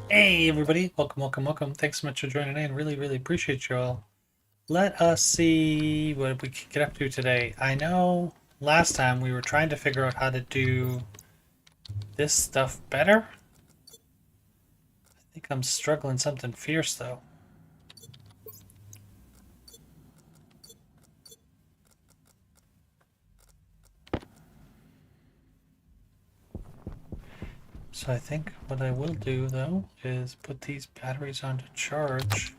Hey everybody, welcome. Thanks so much for joining in. Really appreciate you all. Let us see what we can get up to today. I know last time we were trying to figure out how to do this stuff better. I think I'm struggling something fierce though. So I think what I will do though is put these batteries onto charge.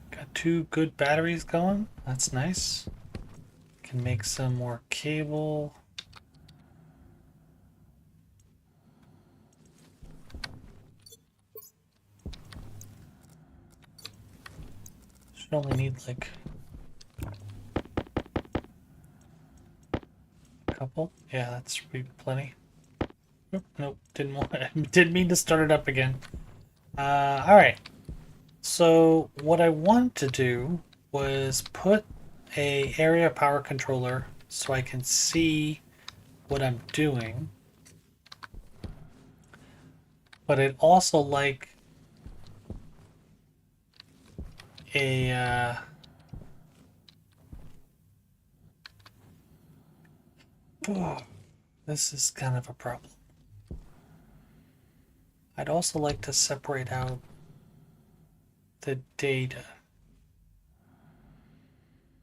Got two good batteries going. That's nice. Can make some more cable. Should only need like a couple. Yeah, that's plenty. Nope, didn't mean to start it up again. All right. So what I wanted to do was put a area power controller so I can see what I'm doing. But I'd also like a this is kind of a problem. I'd also like to separate out the data.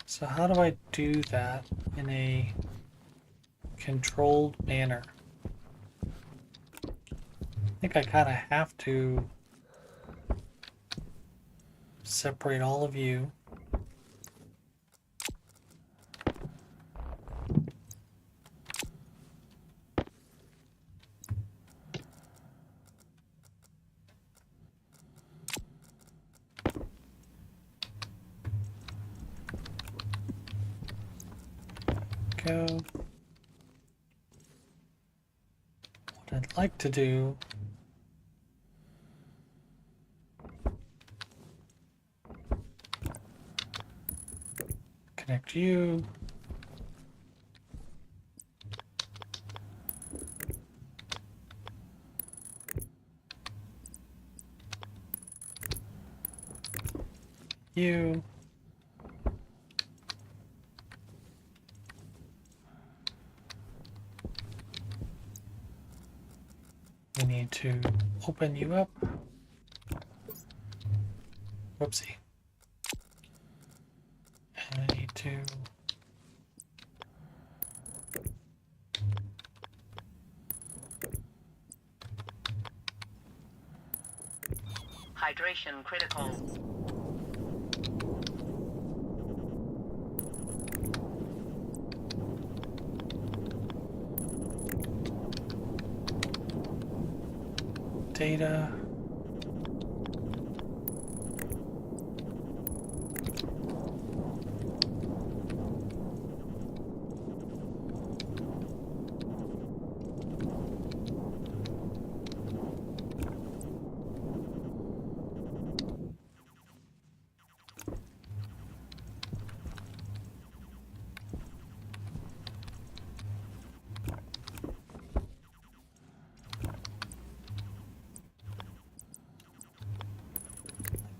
So how do I do that in a controlled manner? I think I kind of have to separate all of you. Go. What I'd like to do connect you. You. We need to open you up. Whoopsie. And I need to hydration critical. data.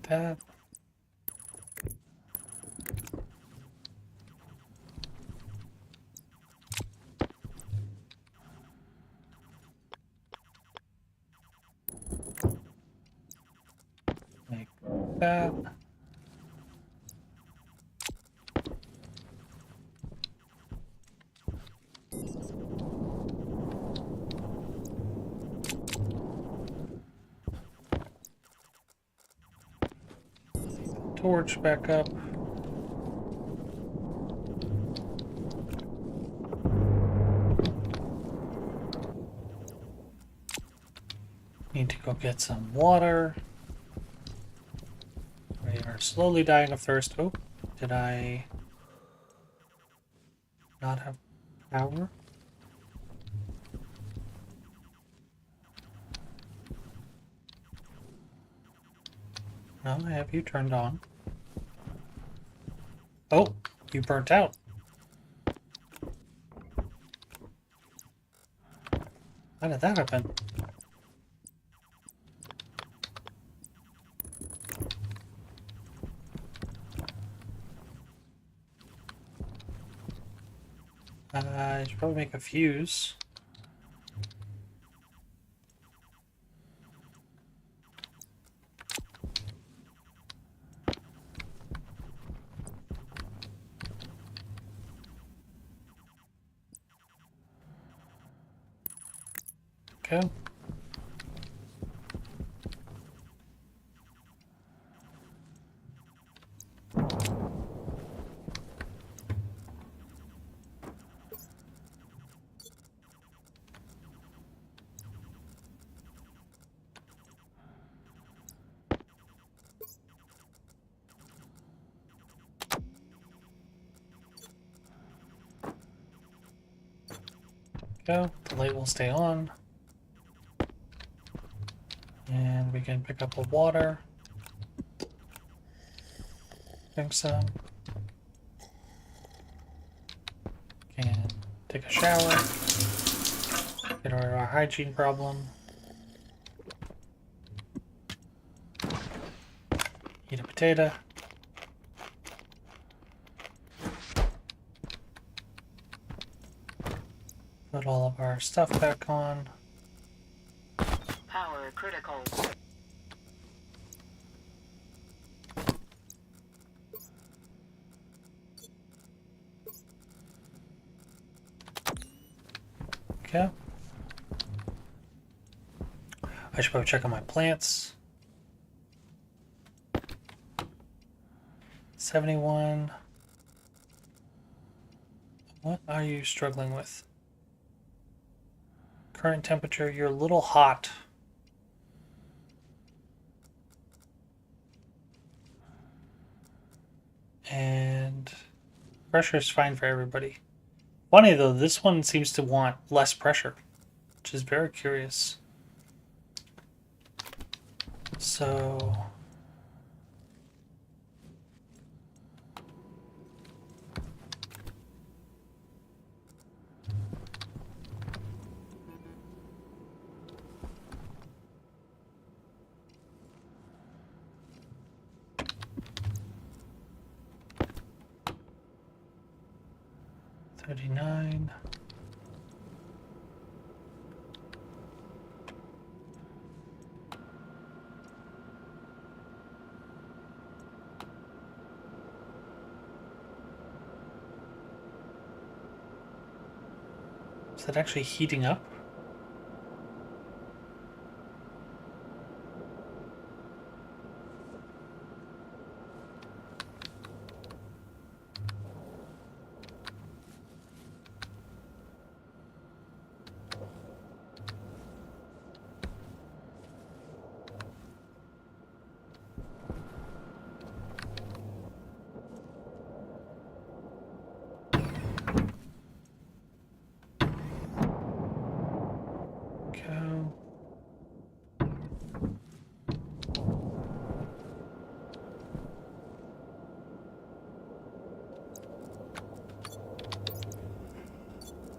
That. Like that. Torch back up. Need to go get some water. We are slowly dying of thirst. Oh, did I not have power? No, I have you turned on. Oh, you burnt out. How did that happen? I should probably make a fuse. Okay. Go. The light will stay on. And we can pick up the water. Drink some. Can take a shower. Get rid of our hygiene problem. Eat a potato. Put all of our stuff back on. Power critical. Okay. I should probably check on my plants. 71. What are you struggling with? Current temperature, you're a little hot. And pressure is fine for everybody. Funny though, this one seems to want less pressure, which is very curious. So $39. Is that actually heating up? Go.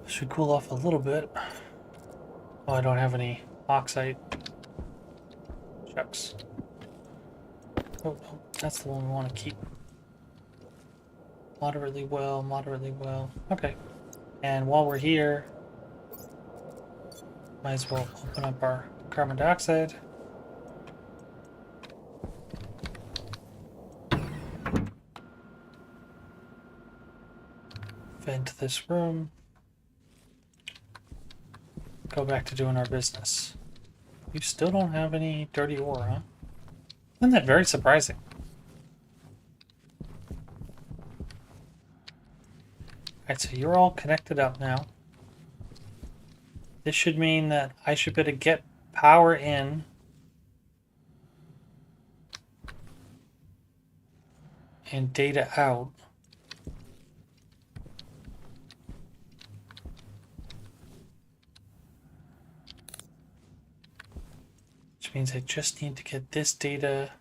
Should cool off a little bit. Oh, I don't have any oxide. Shucks. Oh, that's the one we want to keep. Moderately well, moderately well. Okay. And while we're here, might as well open up our carbon dioxide. Vent this room. Go back to doing our business. You still don't have any dirty ore, huh? Isn't that very surprising? Alright, so you're all connected up now. This should mean that I should be able to get power in and data out. Which means I just need to get this data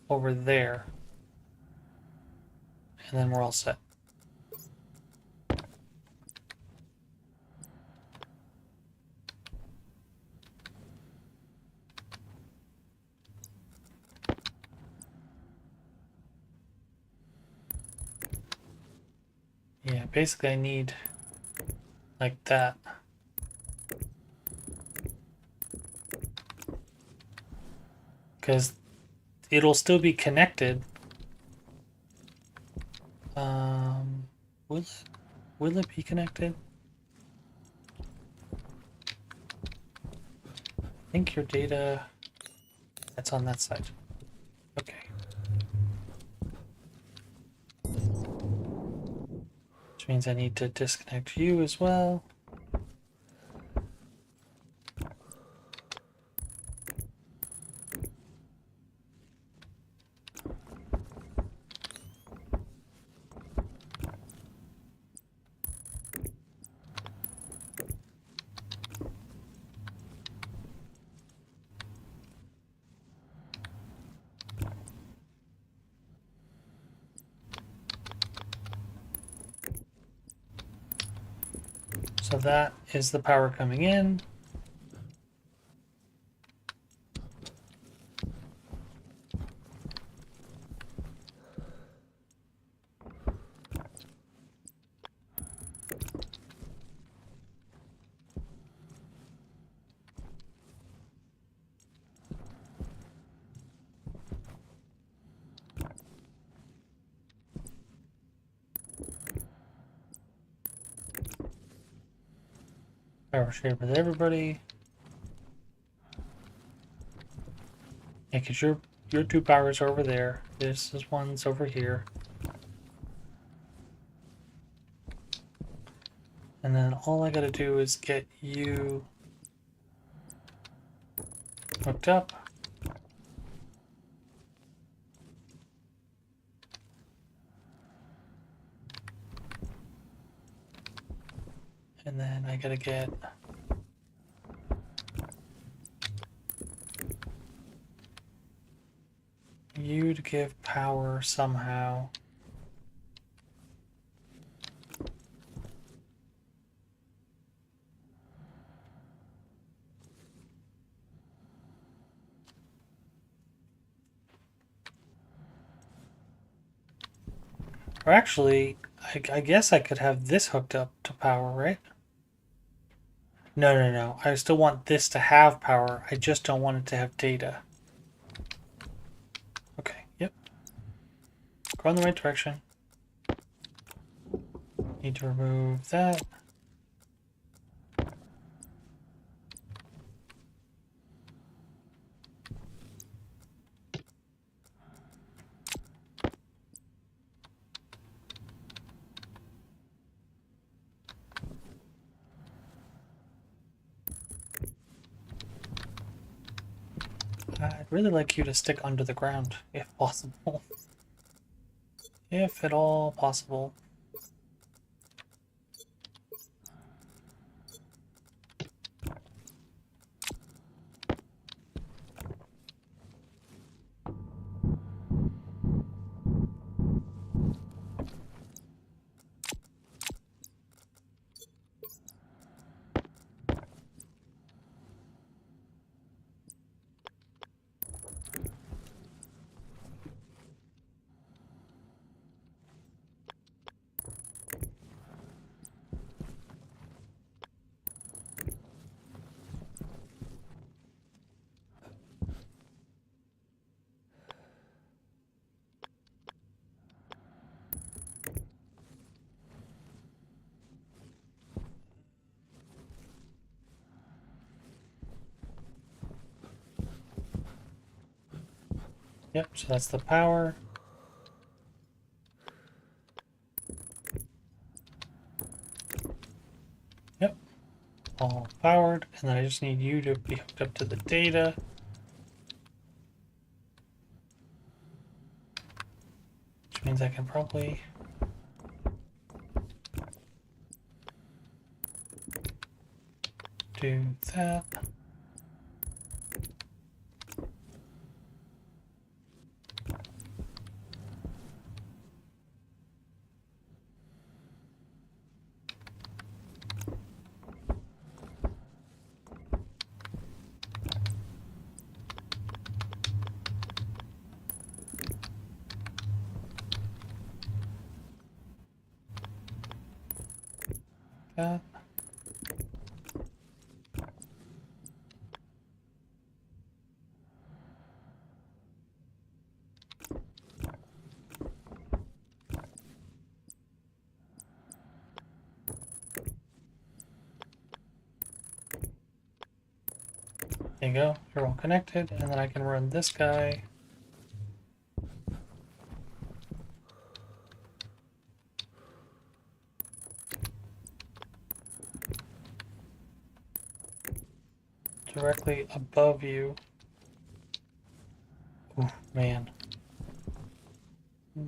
over there. And then we're all set. Yeah, basically I need like that. Because it'll still be connected. Um, will, will it be connected? I think your data, that's on that side. Okay. Which means I need to disconnect you as well. So that is the power coming in. Power share with everybody. Yeah, because your two powers are over there. This is one's over here. And then all I gotta do is get you hooked up. And then I gotta get you to give power somehow. Or actually, I guess I could have this hooked up to power, right? No, no, no. I still want this to have power. I just don't want it to have data. Okay, yep. Go in the right direction. Need to remove that. I'd really like you to stick under the ground, if possible. If at all possible. Yep, so that's the power. Yep, all powered. And then I just need you to be hooked up to the data. Which means I can probably do that. that. There you go, you're all connected, and then I can run this guy. Directly above you. Oh man.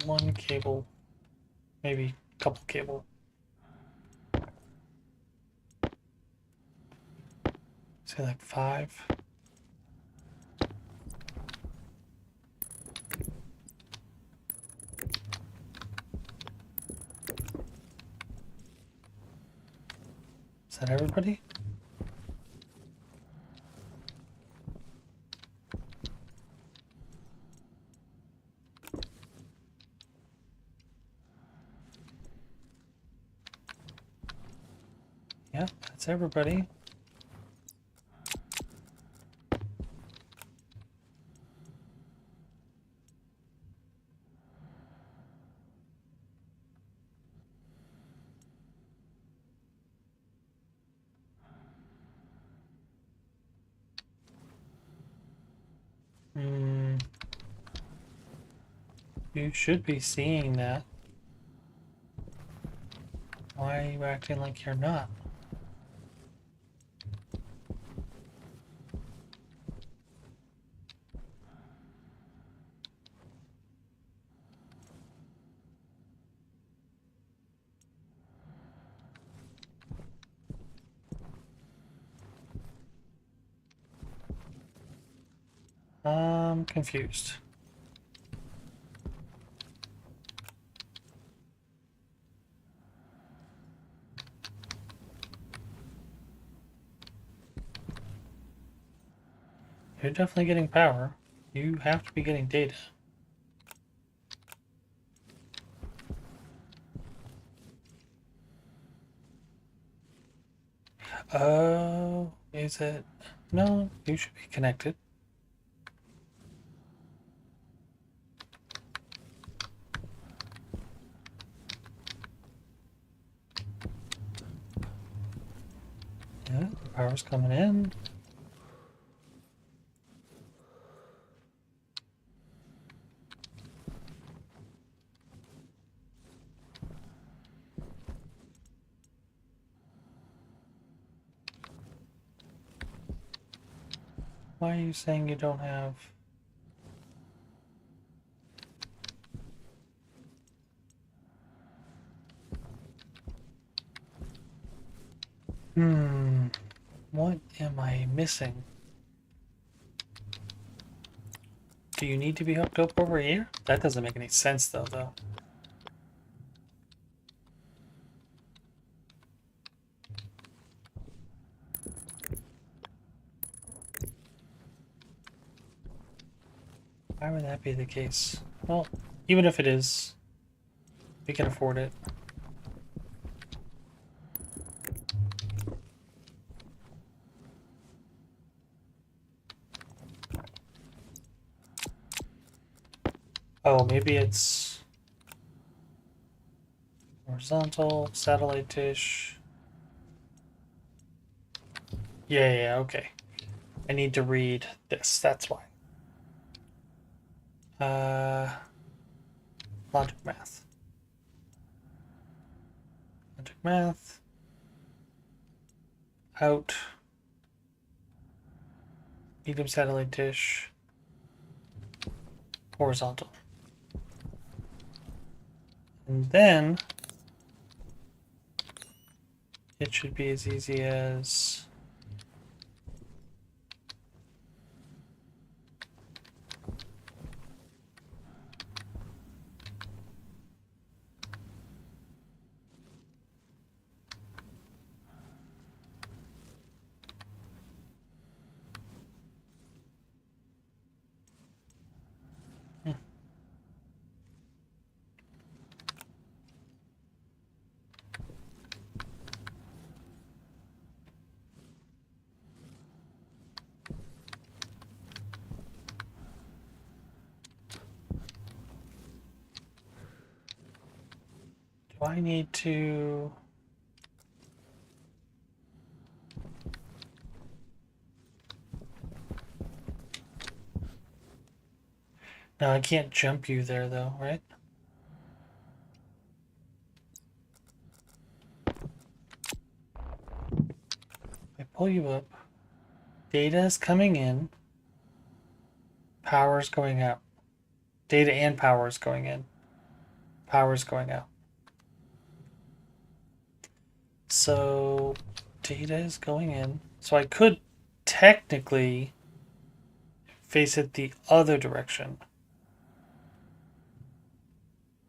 One cable, maybe a couple cable. Say like 5. Is that everybody? Yep, that's everybody. You should be seeing that. Why are you acting like you're not? I'm confused. You're definitely getting power. You have to be getting data. Oh, is it? No, you should be connected. Yeah, the power's coming in. Why are you saying you don't have... What am I missing? Do you need to be hooked up over here? That doesn't make any sense though. Why would that be the case? Well, even if it is, we can afford it. Oh, maybe it's horizontal, satellite dish. Yeah, okay. I need to read this, that's why. Logic math. Logic math. Out. Medium satellite dish. Horizontal. And then it should be as easy as Do I need to... No, I can't jump you there though, right? I pull you up. Data is coming in. Power is going out. Data and power is going in. Power is going out. So data is going in. So I could technically face it the other direction.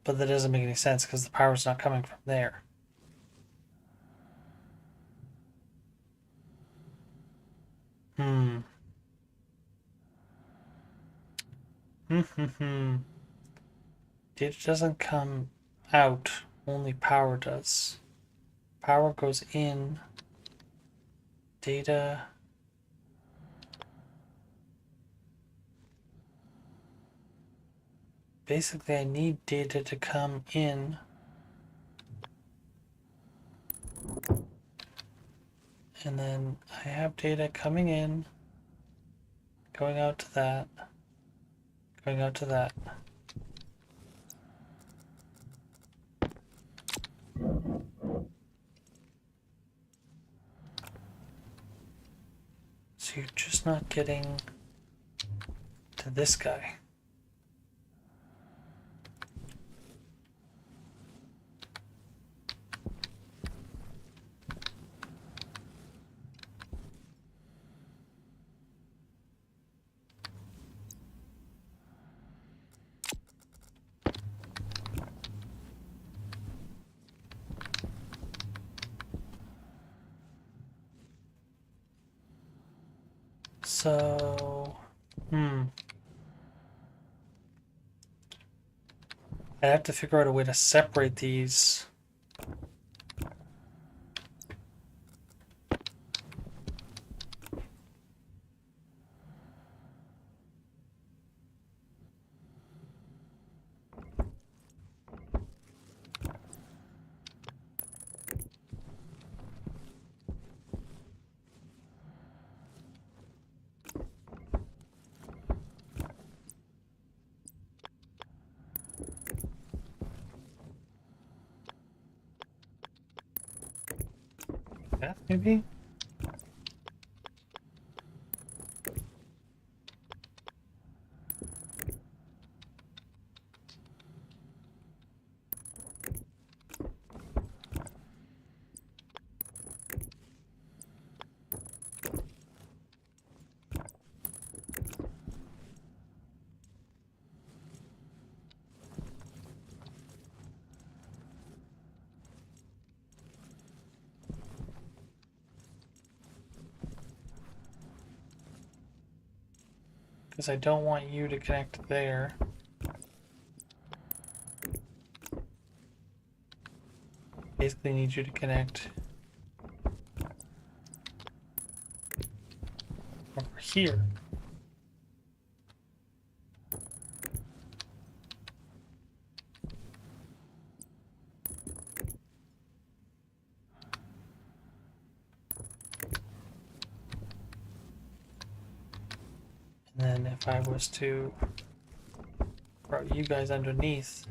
But that doesn't make any sense because the power's not coming from there. Data doesn't come out, only power does. Power goes in. Data. Basically, I need data to come in. And then I have data coming in, going out to that, going out to that. So you're just not getting to this guy. So, I have to figure out a way to separate these. That maybe? Because I don't want you to connect there. Basically need you to connect over here. And then if I was to route you guys underneath,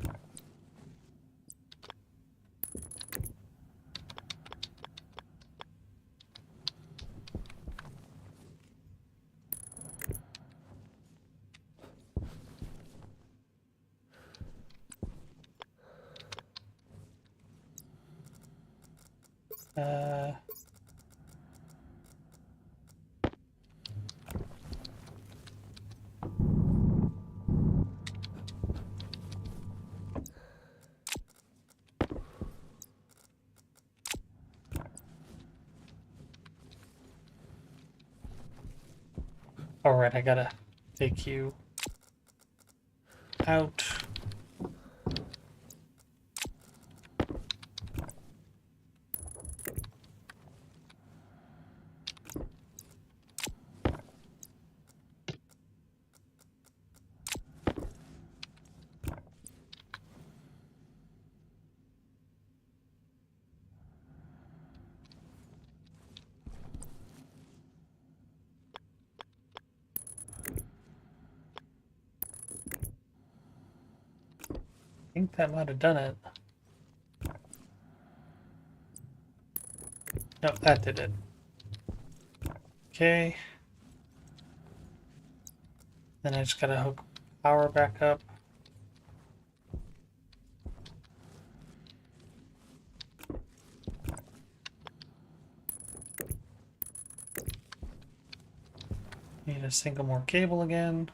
alright, I gotta take you out. think that might have done it. No, that did it. Okay. Then I just gotta hook power back up. Need a single more cable again.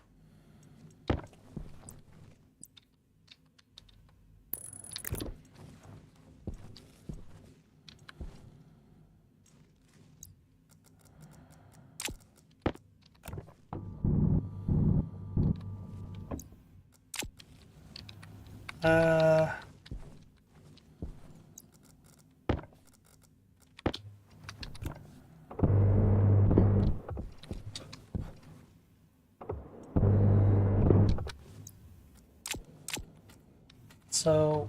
So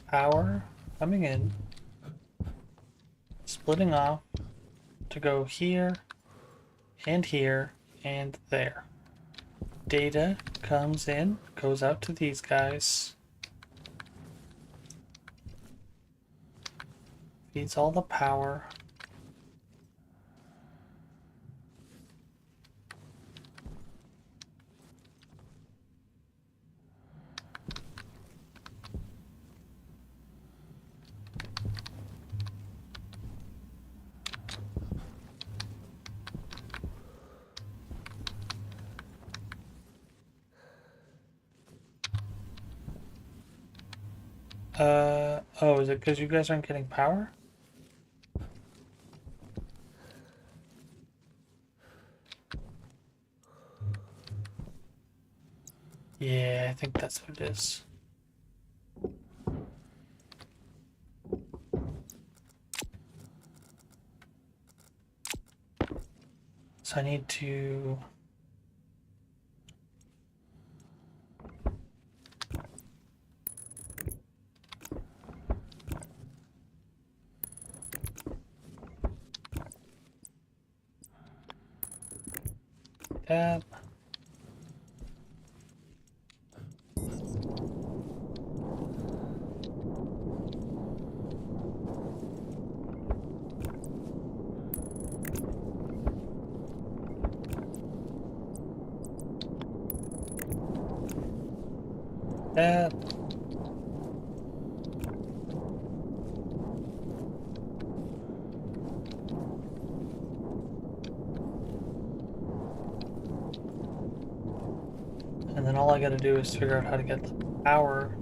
power coming in, splitting off to go here and here and there. Data comes in, goes out to these guys, feeds all the power. Oh, is it because you guys aren't getting power? Yeah, I think that's what it is. So I need to... that. That. And then all I gotta do is figure out how to get the power.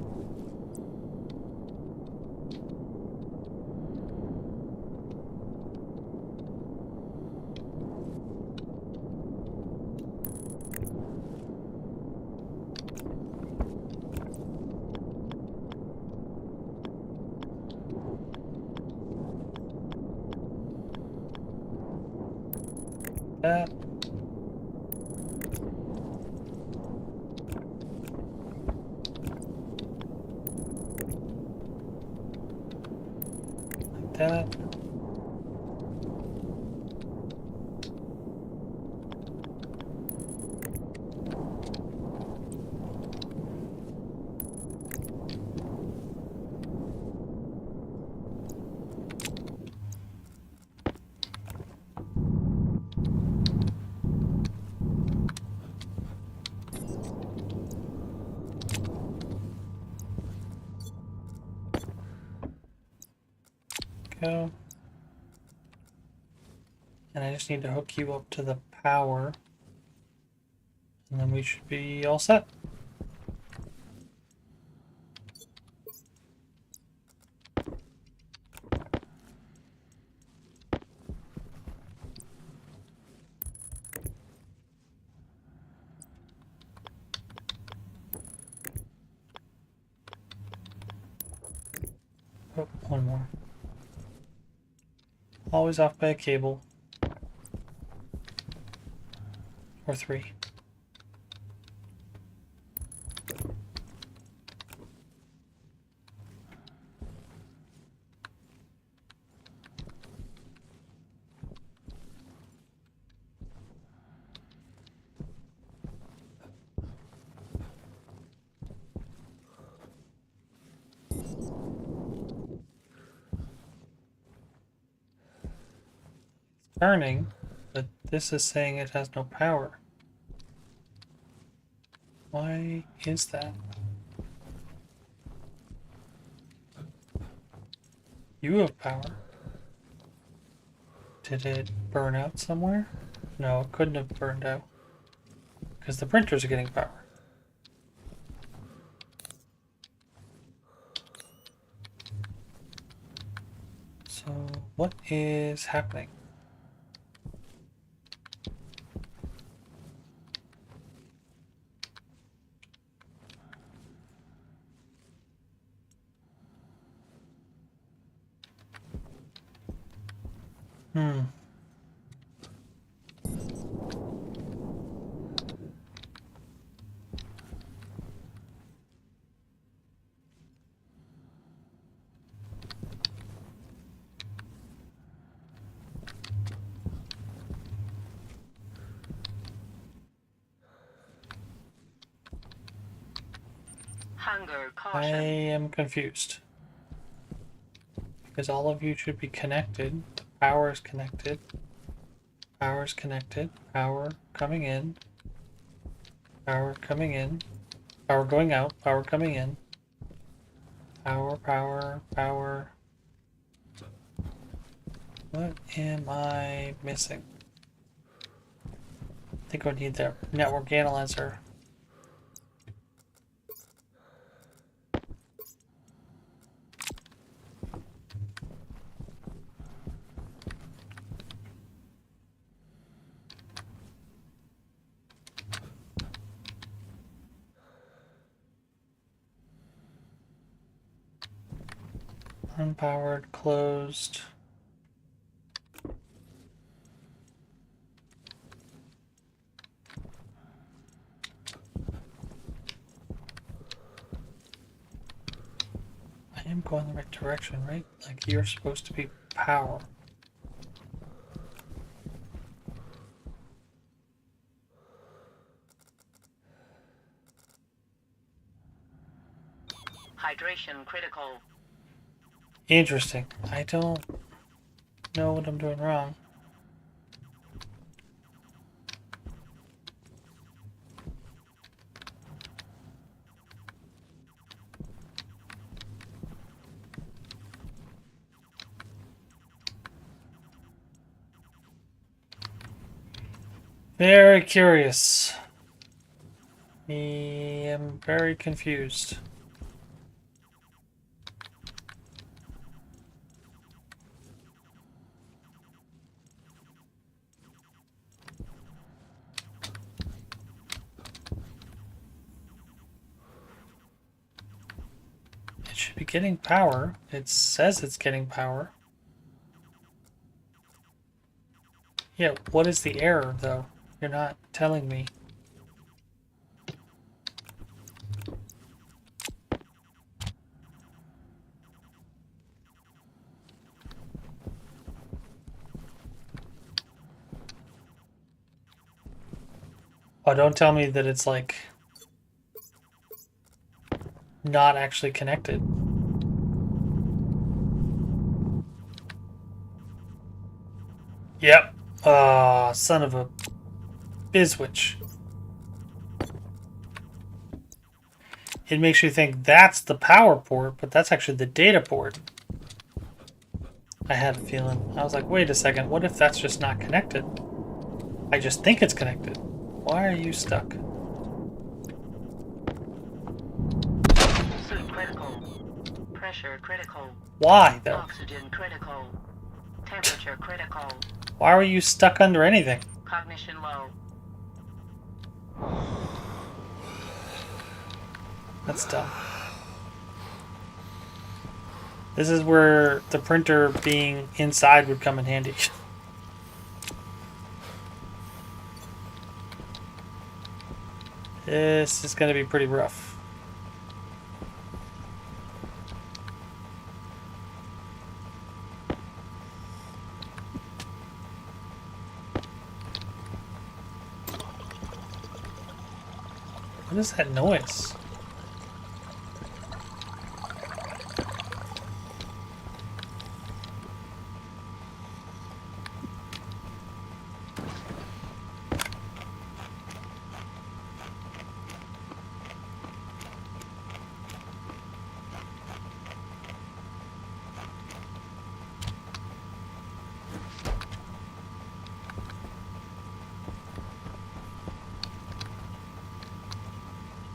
That. Like that. Go. And I just need to hook you up to the power. And then we should be all set. Oh, one more. Always off by a cable. Or 3. turning, but this is saying it has no power. Why is that? You have power. Did it burn out somewhere? No, it couldn't have burned out. Because the printers are getting power. So, what is happening? Hunger, I caution. am confused. Because all of you should be connected. The power is connected. Power is connected. Power coming in. Power coming in. Power going out. Power coming in. Power, power, power. What am I missing? I think I need the network analyzer. Unpowered, closed. I am going the right direction, right? Like you're supposed to be power. Hydration critical. Interesting. I don't know what I'm doing wrong. Very curious. I am very confused. It should be getting power. It says it's getting power. Yeah, what is the error, though? You're not telling me. Oh, don't tell me that it's like not actually connected. Yep. Son of a bizwitch. It makes you think that's the power port, but that's actually the data port. I had a feeling. I was like, wait a second, what if that's just not connected? I just think it's connected. Why are you stuck? Suit critical. Pressure critical. Why, though? Oxygen critical. Temperature critical. Why were you stuck under anything? Cognition low. That's dumb. This is where the printer being inside would come in handy. This is going to be pretty rough. What is that noise?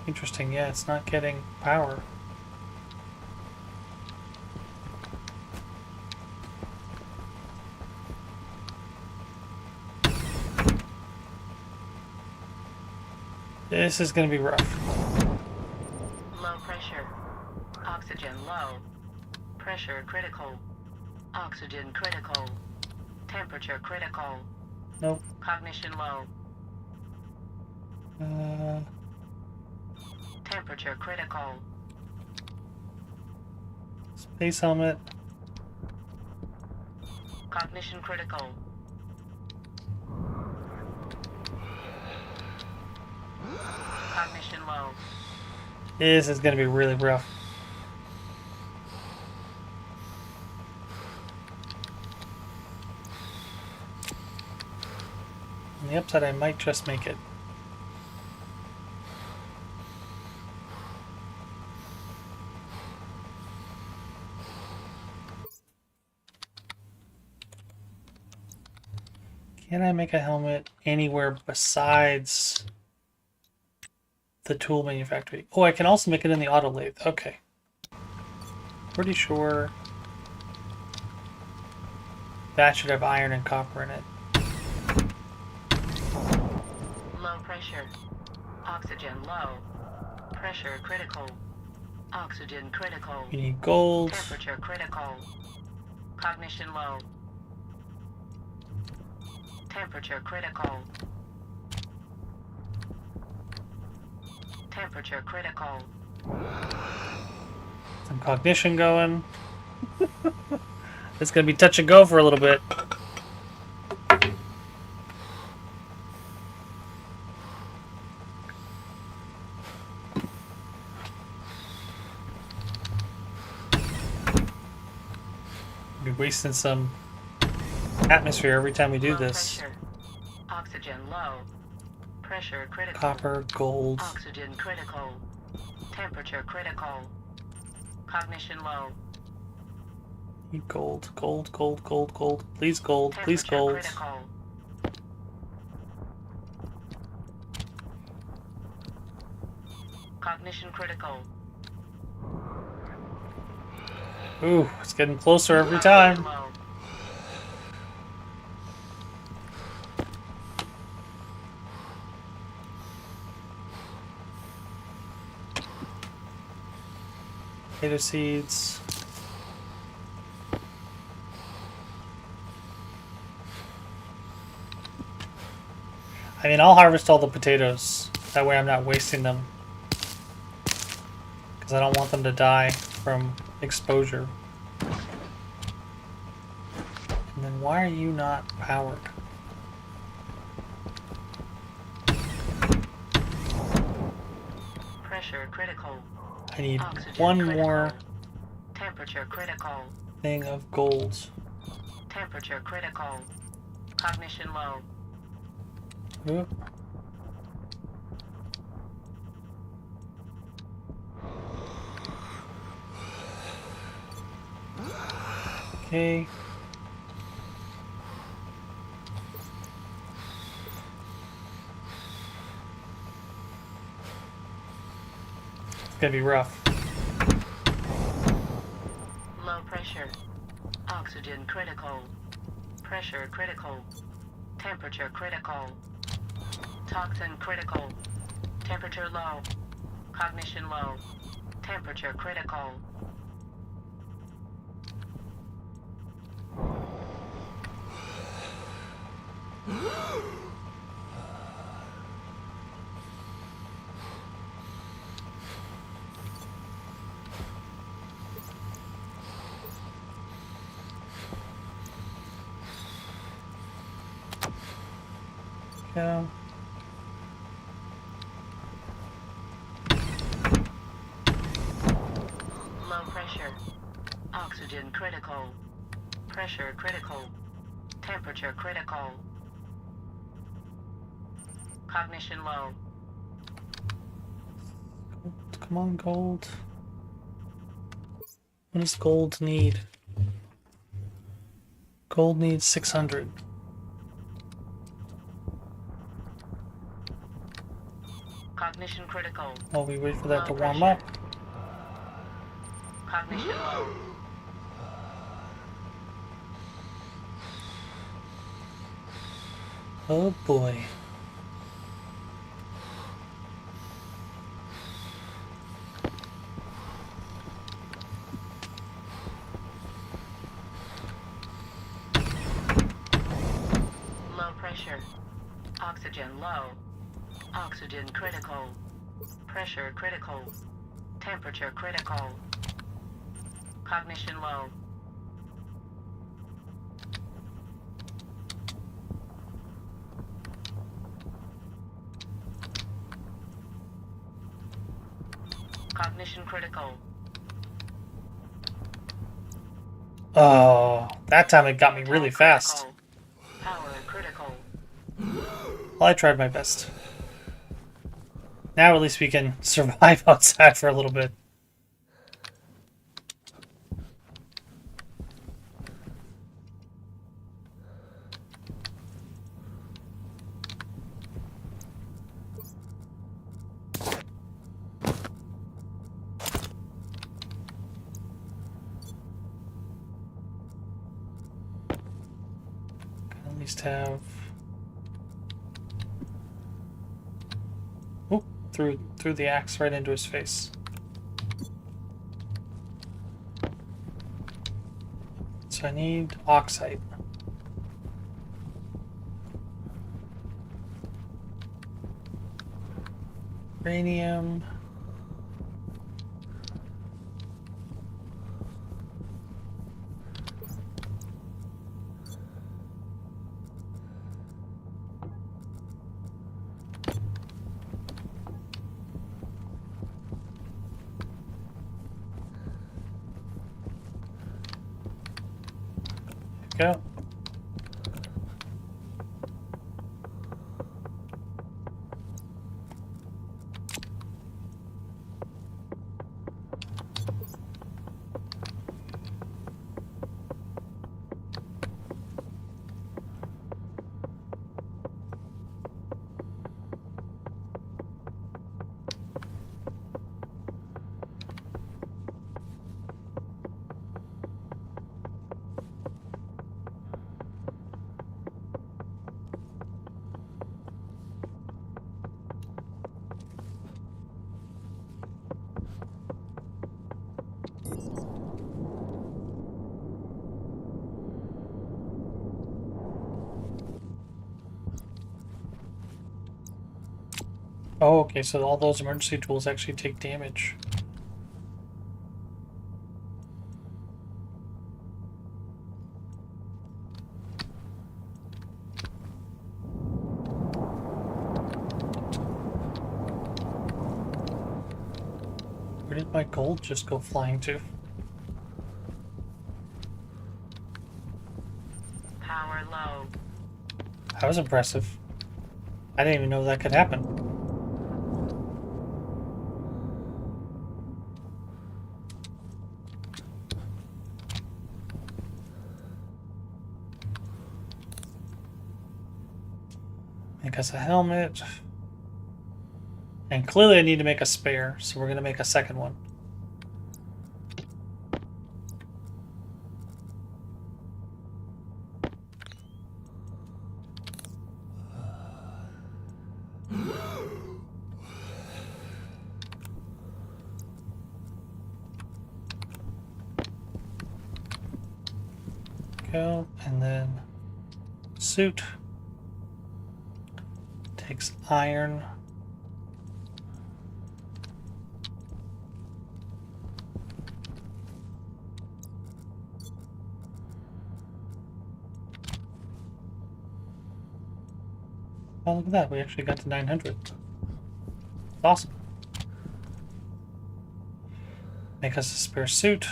Interesting, yeah, it's not getting power. This is gonna be rough. Low pressure. Oxygen low. Pressure critical. Oxygen critical. Temperature critical. Nope. Cognition low. Temperature critical. Space helmet. Cognition critical. Cognition low. This is gonna be really rough. On the upside, I might just make it. Can I make a helmet anywhere besides the tool manufacturing? Oh, I can also make it in the auto lathe. Okay. Pretty sure that should have iron and copper in it. Low pressure. Oxygen low. Pressure critical. Oxygen critical. You need gold. Temperature critical. Cognition low. Temperature critical. Temperature critical. Some cognition going. It's gonna be touch and go for a little bit. Be wasting some atmosphere every time we do Low this. pressure. Oxygen low. Pressure critical. Copper, gold. Oxygen critical. Temperature critical. Cognition low. Need gold, gold, gold, gold, gold. Please gold, please Temperature gold. critical. Cognition critical. Ooh, it's getting closer every time. Low. Potato seeds. I mean, I'll harvest all the potatoes. That way I'm not wasting them. Because I don't want them to die from exposure. And then why are you not powered? Pressure critical. I need Oxygen one critical. more Temperature critical. thing of gold. Temperature critical. Cognition low. Oop. Okay. It's gonna be rough. Low pressure. Oxygen critical. Pressure critical. Temperature critical. Toxin critical. Temperature low. Cognition low. Temperature critical. Yeah. Low pressure. Oxygen critical. Pressure critical. Temperature critical. Cognition low. Come on, gold. What does gold need? Gold needs 600. Cognition Cognition critical. While we wait for that to Low warm pressure. up. Cognition low. Oh boy. Low pressure. Oxygen low. Oxygen critical. Pressure critical. Temperature critical. Cognition low. Cognition critical. Oh, that time it got me really fast. Critical. Power critical. Well, I tried my best. Now at least we can survive outside for a little bit. Can at least have... Oh, threw the axe right into his face. So I need oxide. Uranium. Go. Oh, okay, so all those emergency tools actually take damage. Where did my gold just go flying to? Power low. That was impressive. I didn't even know that could happen. Make us a helmet. And clearly I need to make a spare, so we're going to make a second one. Go, and then suit. Takes iron. Oh, look at that. We actually got to 900. Awesome. Make us a spare suit.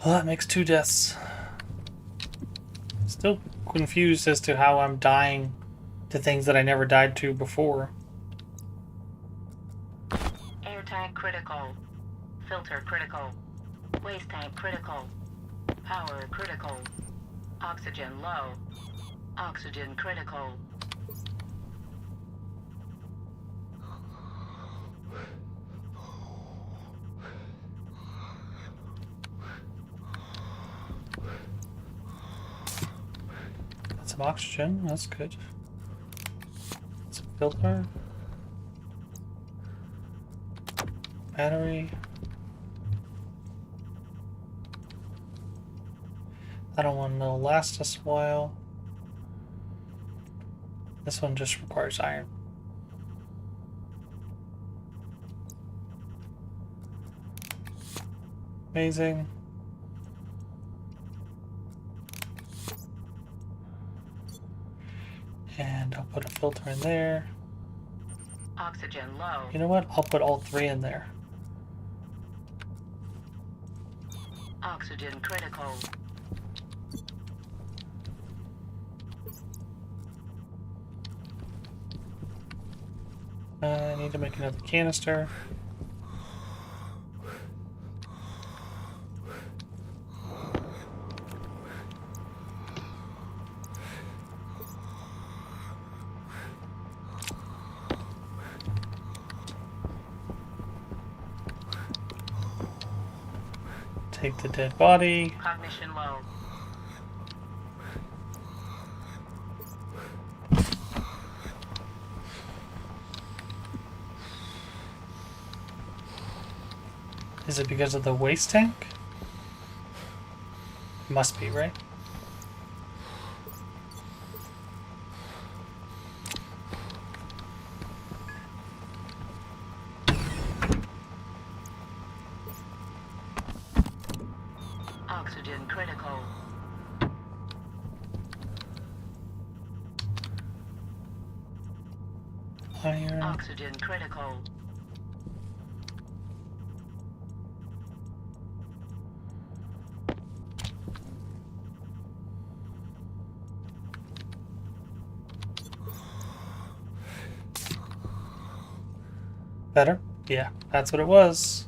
Well, that makes 2 deaths. Still confused as to how I'm dying to things that I never died to before. Air tank critical. Filter critical. Waste tank critical. Power critical. Oxygen low. Oxygen critical. Got some oxygen, that's good. Some filter. Battery. I don't want to last us a while. This one just requires iron. Amazing. And I'll put a filter in there. Oxygen low. You know what? I'll put all three in there. Oxygen critical. I need to make another canister. Take the dead body. Cognition low. Is it because of the waste tank? Must be, right? Oxygen critical. Iron. Oxygen critical. Better? Yeah, that's what it was.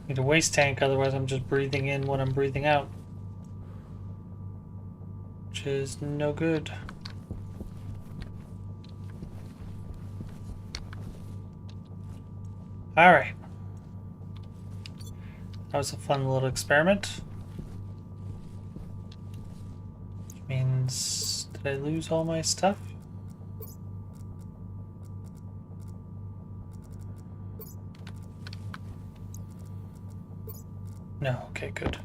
Need a waste tank, otherwise I'm just breathing in what I'm breathing out. Which is no good. Alright. That was a fun little experiment. Which means, did I lose all my stuff? No, okay, good.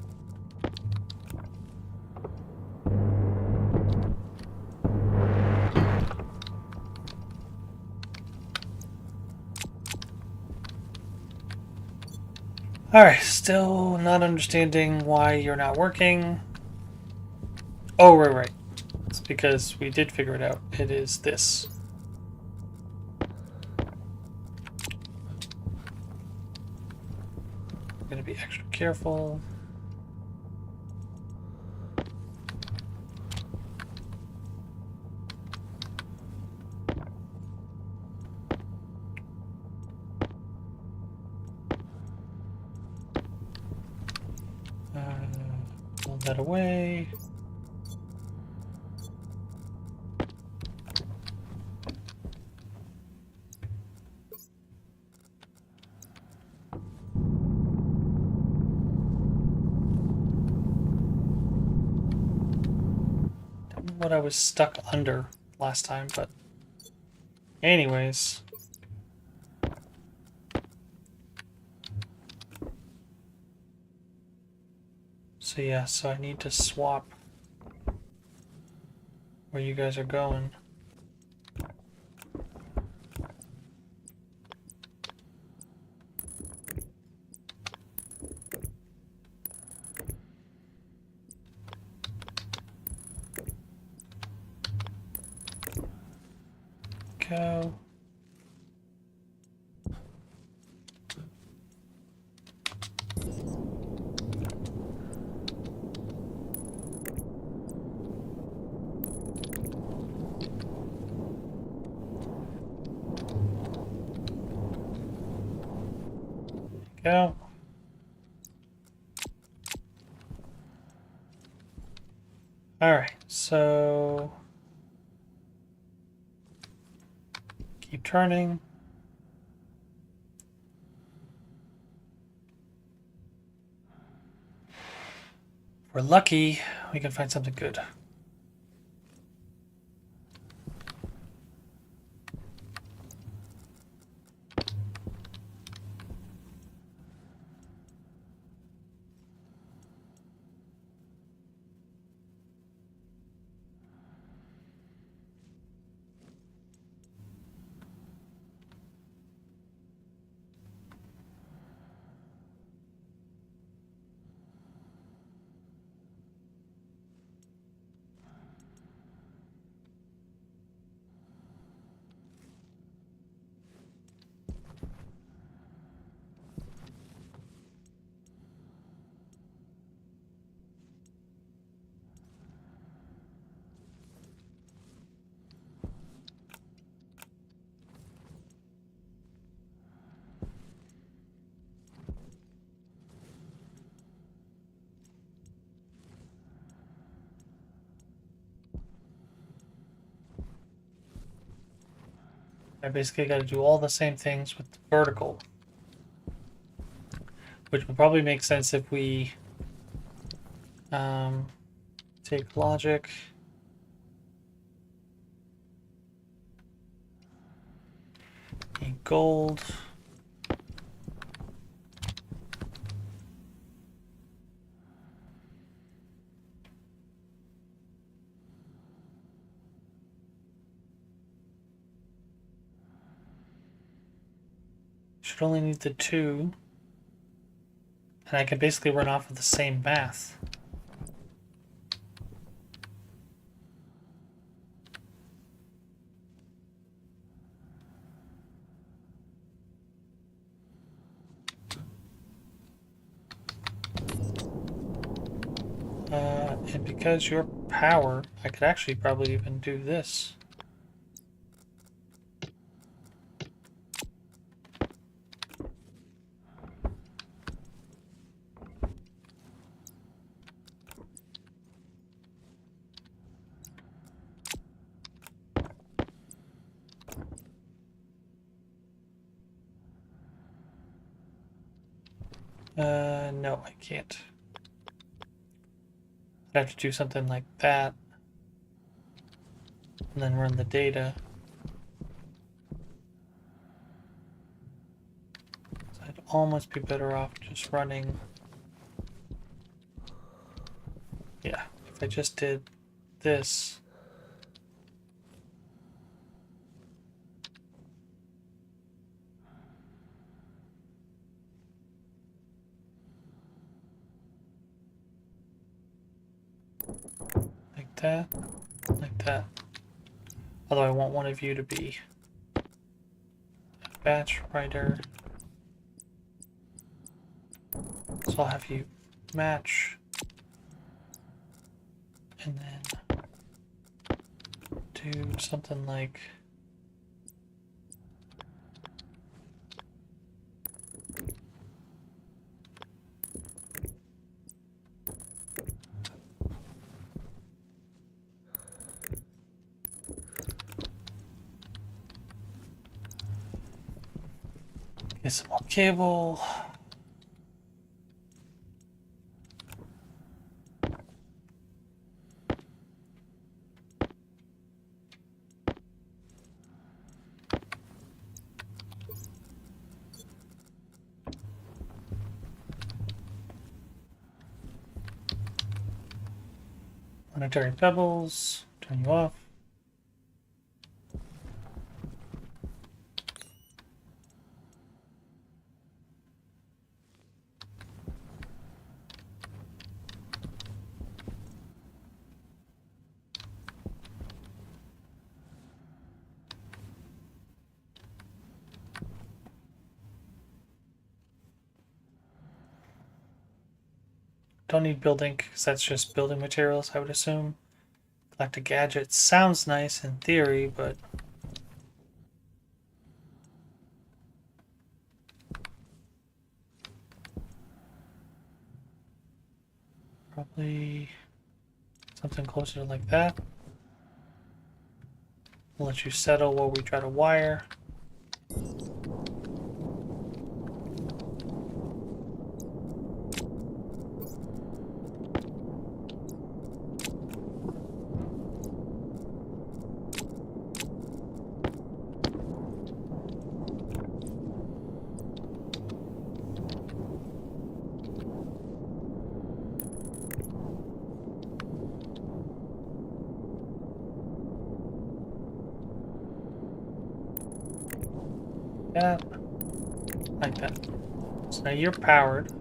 Alright, still not understanding why you're not working. Oh, right. It's because we did figure it out. It is this. I'm gonna be extra careful. Pull that away. Don't know what I was stuck under last time, but anyways. So yeah, so I need to swap where you guys are going. Go. Go. Alright, so keep turning. If we're lucky, we can find something good. I basically got to do all the same things with the vertical, which would probably make sense if we take logic. Gold. Should only need the 2. And I can basically run off of the same math. And because your power, I could actually probably even do this. No, I can't. I'd have to do something like that. And then run the data. So I'd almost be better off just running. Yeah, if I just did this. Like that, like that. Although I want one of you to be a batch writer. So I'll have you match. And then do something like get some more cable. Planetary pebbles, turn you off. Don't need building because that's just building materials, I would assume. Collect a gadget sounds nice in theory, but probably Something closer to like that. We'll let you settle while we try to wire. That, like that. So now you're powered.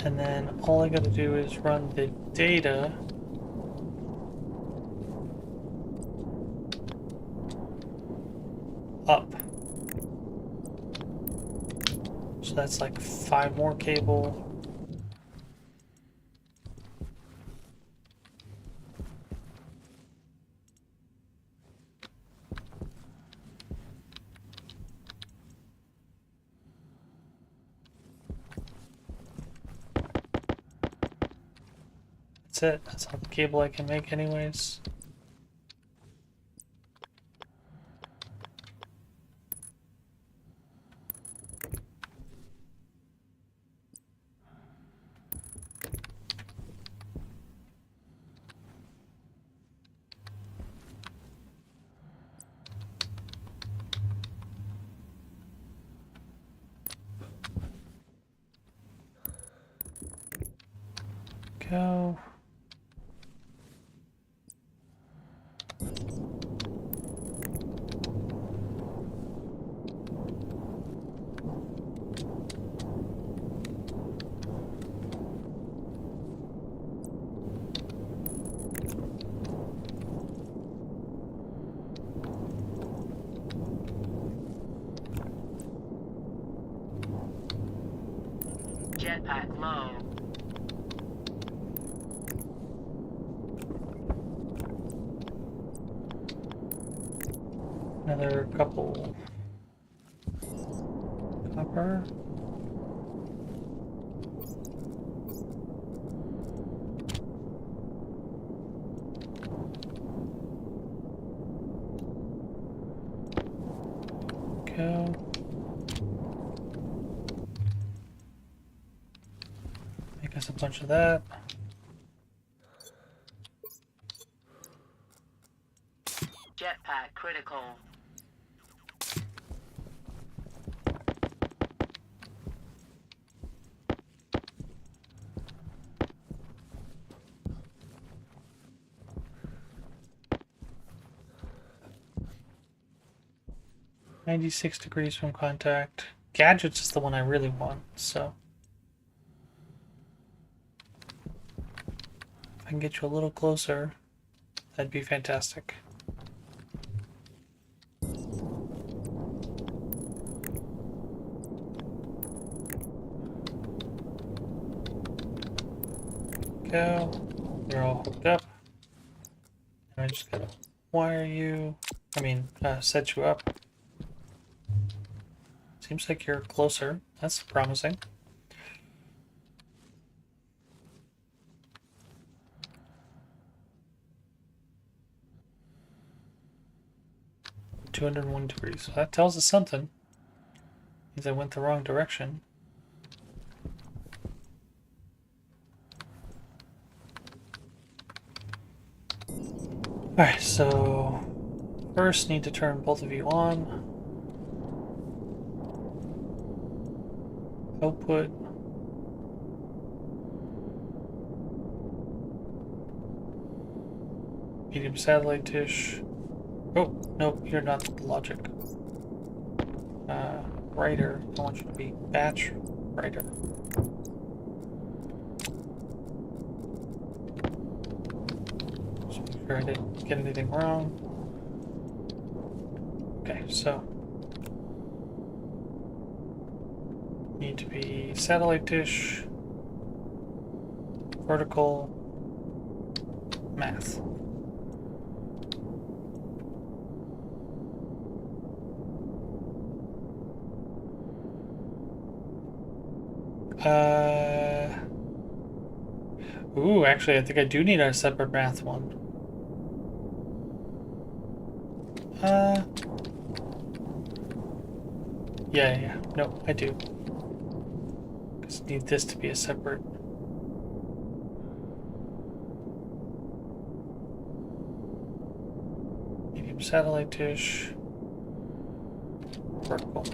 And then all I gotta do is run the data up. So that's like 5 more cable. That's it. That's all the cable I can make anyways. Go. Jetpack low. Another couple copper. Go. Make us a bunch of that. Jetpack critical. .96 degrees from contact. Gadgets is the one I really want, so if I can get you a little closer, that'd be fantastic. Go. You're all hooked up. And I just gotta wire you. Set you up. Seems like you're closer. That's promising. .201 degrees. So that tells us something. Means I went the wrong direction. Alright, so first need to turn both of you on. Output. Medium satellite dish. Oh, nope, you're not the logic. Writer. I want you to be batch writer. Just make sure I didn't get anything wrong. Okay, so need to be satellite dish, vertical, math. Ooh, actually, I think I do need a separate math one. Uh, yeah. No, I do. Just need this to be a separate. Medium satellite dish. Vertical.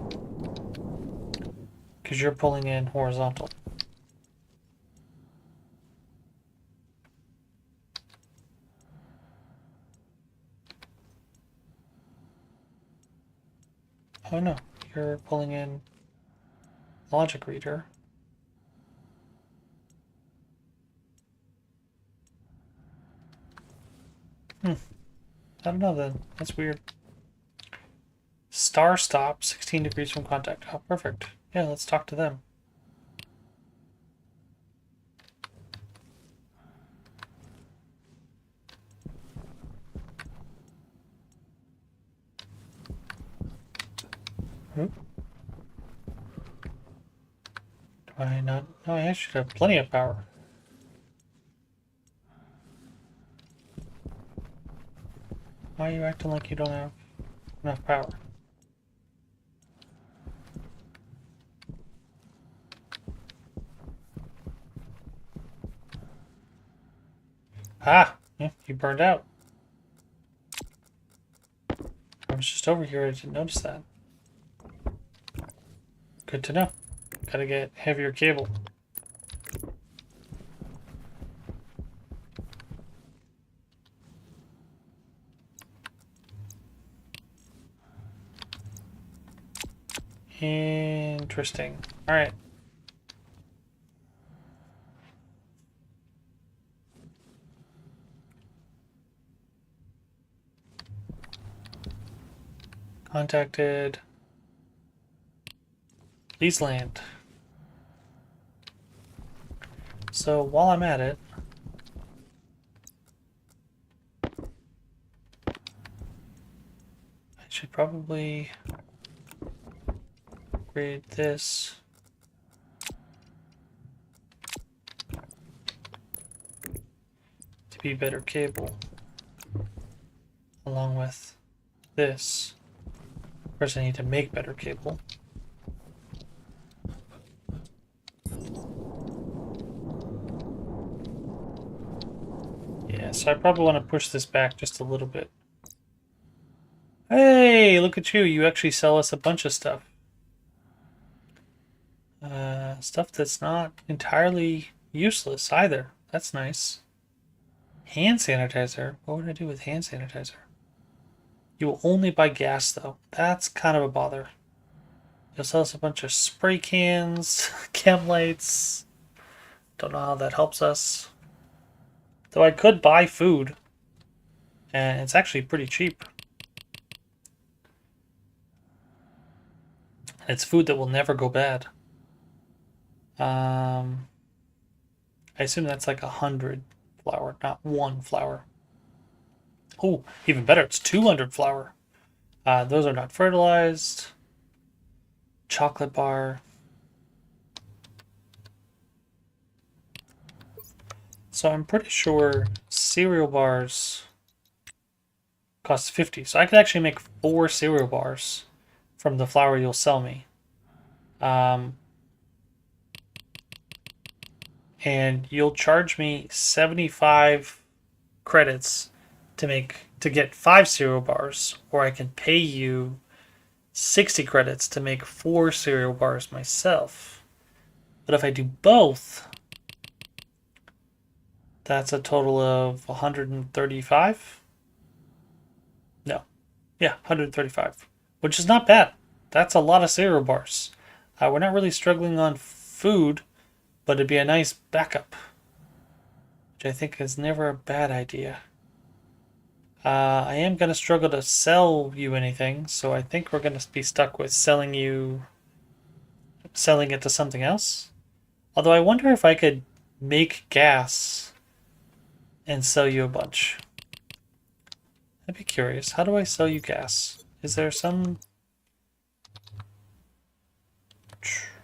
Because you're pulling in horizontal. Oh no, you're pulling in logic reader. I don't know then. That's weird. Star stop, 16 degrees from contact. Oh, perfect. Yeah, let's talk to them. Do I not? No, I should have plenty of power. Why are you acting like you don't have enough power? Ah! Yeah, you burned out. I was just over here, I didn't notice that. Good to know. Gotta get heavier cable. Interesting. Alright. Contacted. Lease land. So while I'm at it, I should probably upgrade this. To be better cable. Along with this. Of course I need to make better cable. Yeah, so I probably want to push this back just a little bit. Hey, look at you. You actually sell us a bunch of stuff. Stuff that's not entirely useless either. That's nice. Hand sanitizer. What would I do with hand sanitizer? You will only buy gas, though. That's kind of a bother. You'll sell us a bunch of spray cans, chem lights. Don't know how that helps us. Though I could buy food. And it's actually pretty cheap. It's food that will never go bad. I assume that's like 100 flour, not 1 flour. Oh, even better, it's 200 flour. Those are not fertilized. Chocolate bar. So I'm pretty sure cereal bars cost 50. So I could actually make 4 cereal bars from the flour you'll sell me. And you'll charge me 75 credits to get 5 cereal bars, or I can pay you 60 credits to make 4 cereal bars myself. But if I do both, that's a total of 135? No. Yeah, 135. Which is not bad. That's a lot of cereal bars. We're not really struggling on food, but it'd be a nice backup. Which I think is never a bad idea. I am going to struggle to sell you anything, so I think we're going to be stuck with selling it to something else. Although I wonder if I could make gas and sell you a bunch. I'd be curious. How do I sell you gas? Is there some...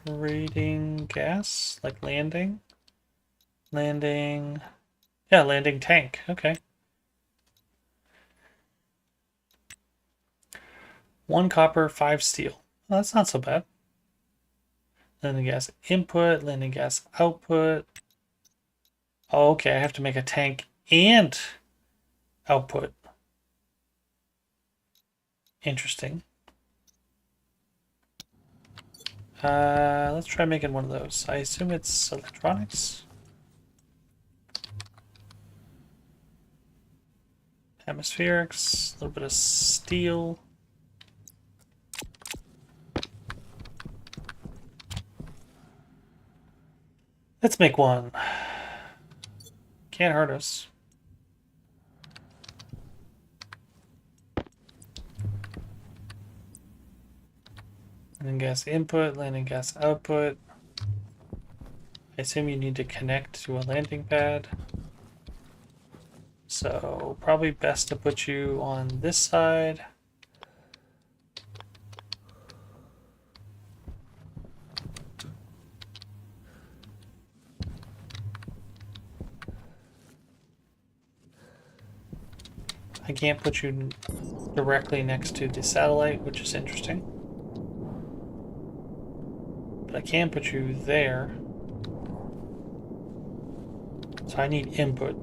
Raiding gas, like landing. Landing. Yeah, landing tank. Okay. 1 copper, 5 steel. Well, that's not so bad. Landing gas input, landing gas output. Oh, okay, I have to make a tank and output. Interesting. Let's try making one of those. I assume it's electronics. Atmospherics, a little bit of steel. Let's make one. Can't hurt us. Landing gas input, landing gas output. I assume you need to connect to a landing pad. So probably best to put you on this side. I can't put you directly next to the satellite, which is interesting. But I can put you there. So I need input.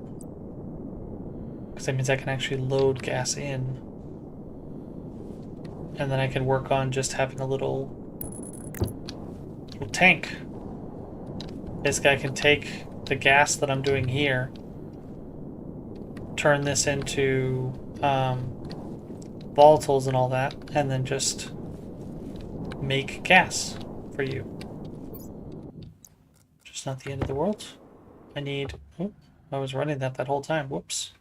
Because that means I can actually load gas in. And then I can work on just having a little tank. Basically I can take the gas that I'm doing here, turn this into volatiles and all that, and then just make gas for you. Just not the end of the world. I need... Oh, I was running that whole time. Whoops.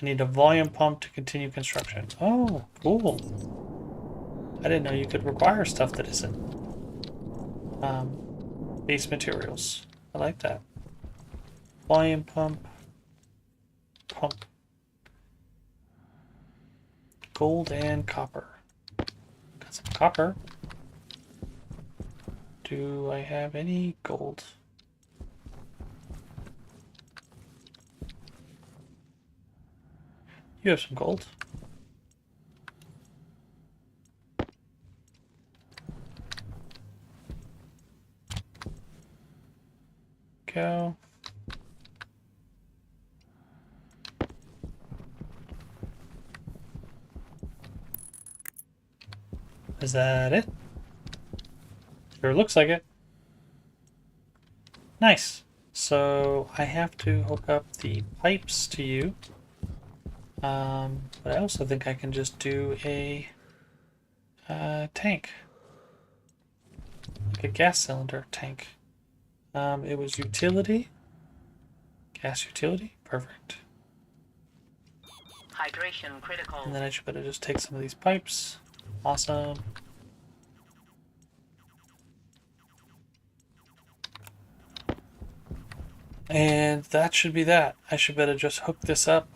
I need a volume pump to continue construction. Oh, cool. I didn't know you could require stuff that isn't base materials. I like that. Volume pump. Pump. Gold and copper. Got some copper. Do I have any gold? You have some gold. Go. Is that it? Sure looks like it. Nice. So I have to hook up the pipes to you. But I also think I can just do a tank. Like a gas cylinder tank. It was utility. Gas utility. Perfect. Hydration critical. And then I should better just take some of these pipes. Awesome. And that should be that. I should better just hook this up.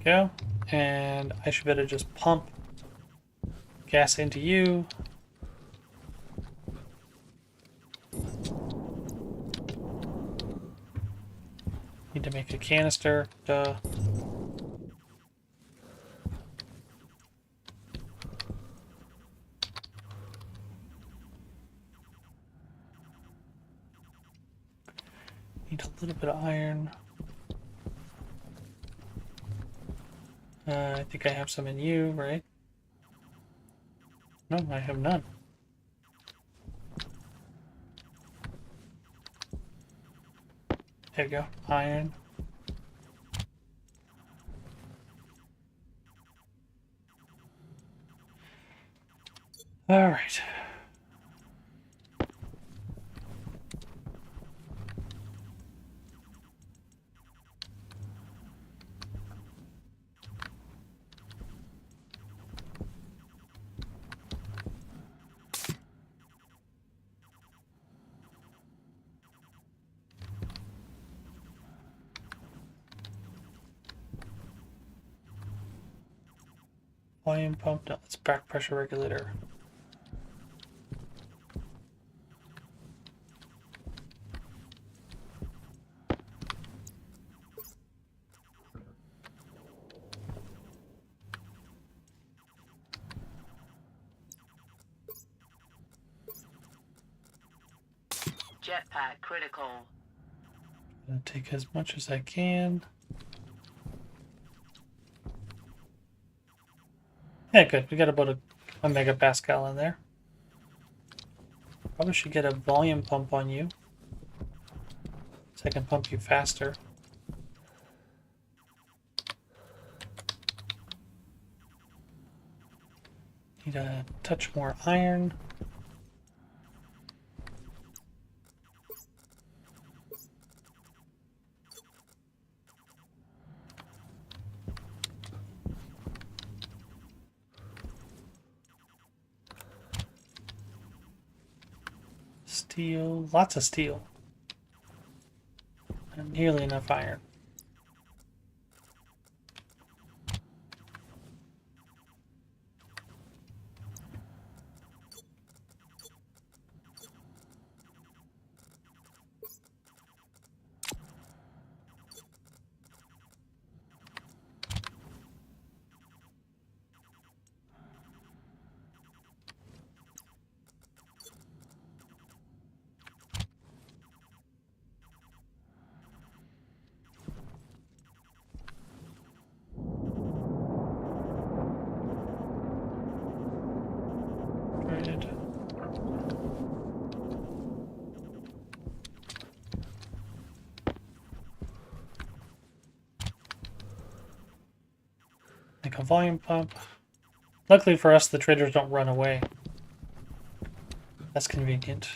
Go. And I should better just pump gas into you. Need to make a canister. Duh. Need a little bit of iron. I think I have some in you, right? No, I have none. There you go. Iron. All right. Volume pump, no, it's back pressure regulator. Jetpack critical. Gonna take as much as I can. Yeah, good. We got about a megapascal in there. Probably should get a volume pump on you, so I can pump you faster. Need a touch more iron. Steel, lots of steel. And nearly enough iron. Good. Make a volume pump. Luckily for us, the traders don't run away. That's convenient.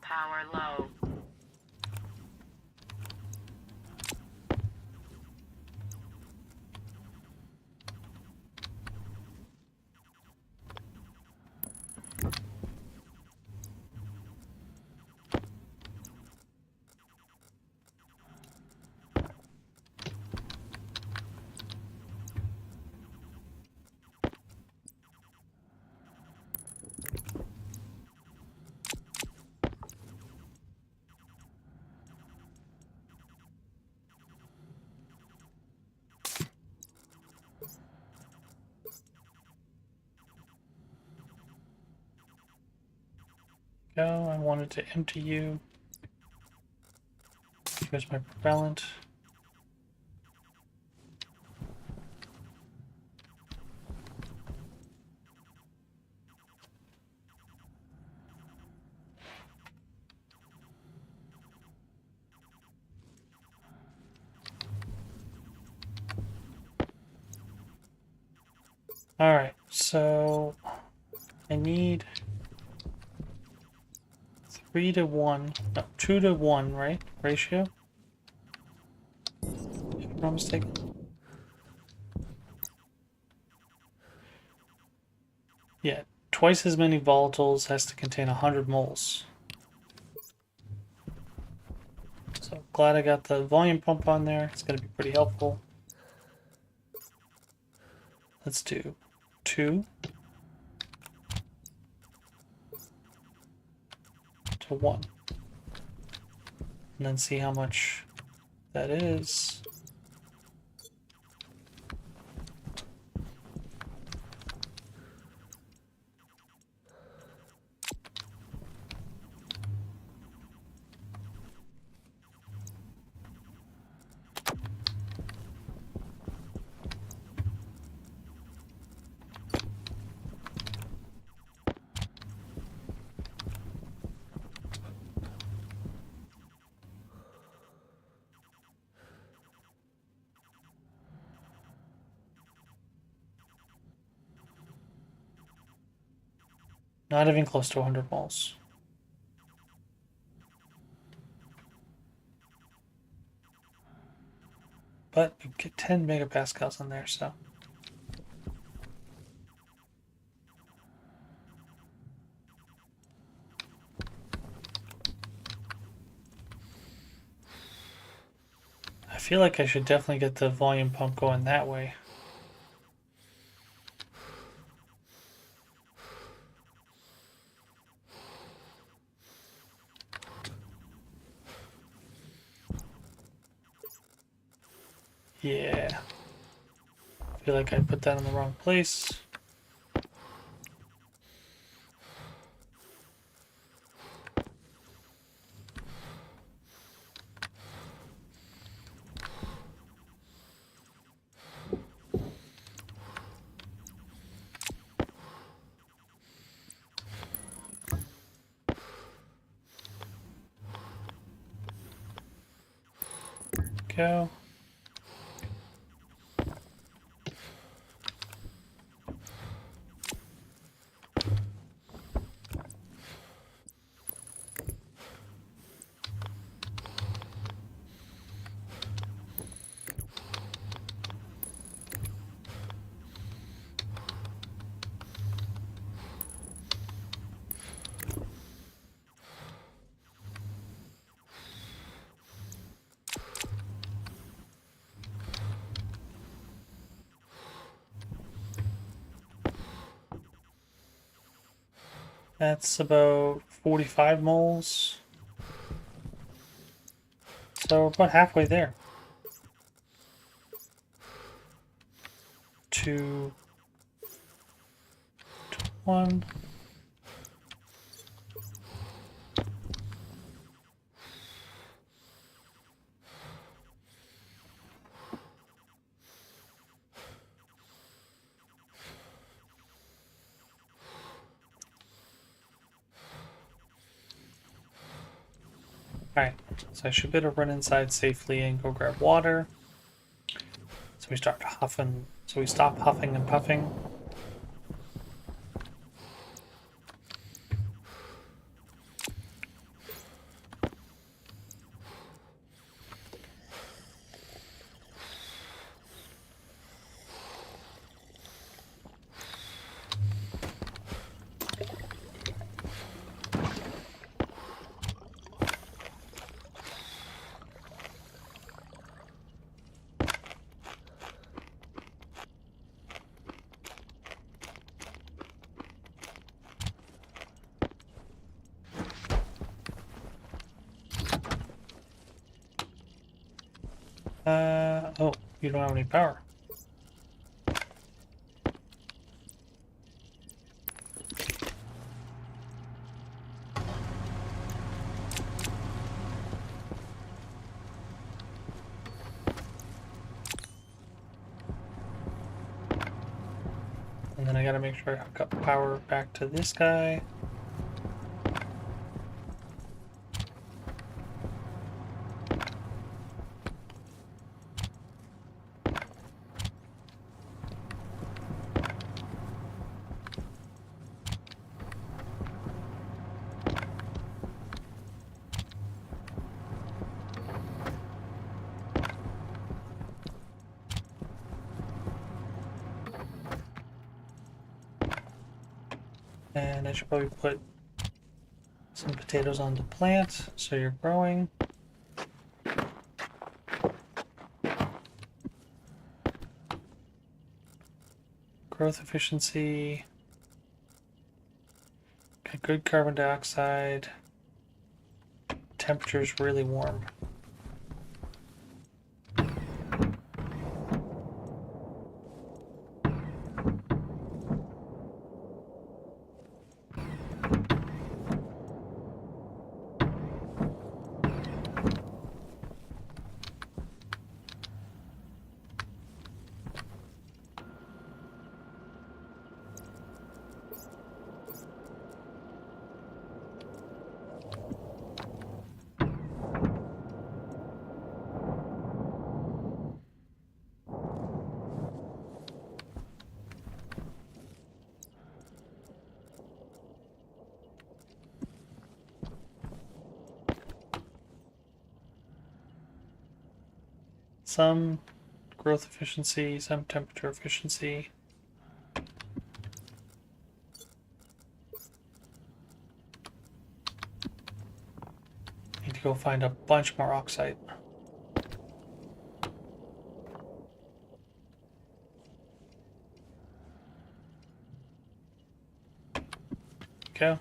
Power low. Go. I wanted to empty you. Here's my propellant. Alright, so I need 3 to 1, no, 2 to 1, right? Ratio? If I'm not mistaken. Yeah, twice as many volatiles has to contain 100 moles. So glad I got the volume pump on there. It's going to be pretty helpful. Let's do 2 to 1. And then see how much that is. Not even close to 100 moles. But we get 10 megapascals in there, so. feel like I should definitely get the volume pump going that way. Yeah. I feel like I put that in the wrong place. Go. That's about 45 moles. So we're about halfway there. 2 to 1. Alright, so I should be able to run inside safely and go grab water. So we start huffing, so we stop huffing and puffing. Oh, you don't have any power. And then I gotta make sure I hook up power back to this guy. And I should probably put some potatoes on the plant so you're growing. Growth efficiency. Okay, good carbon dioxide. Temperature's really warm. Some growth efficiency, some temperature efficiency. Need to go find a bunch more oxide. go.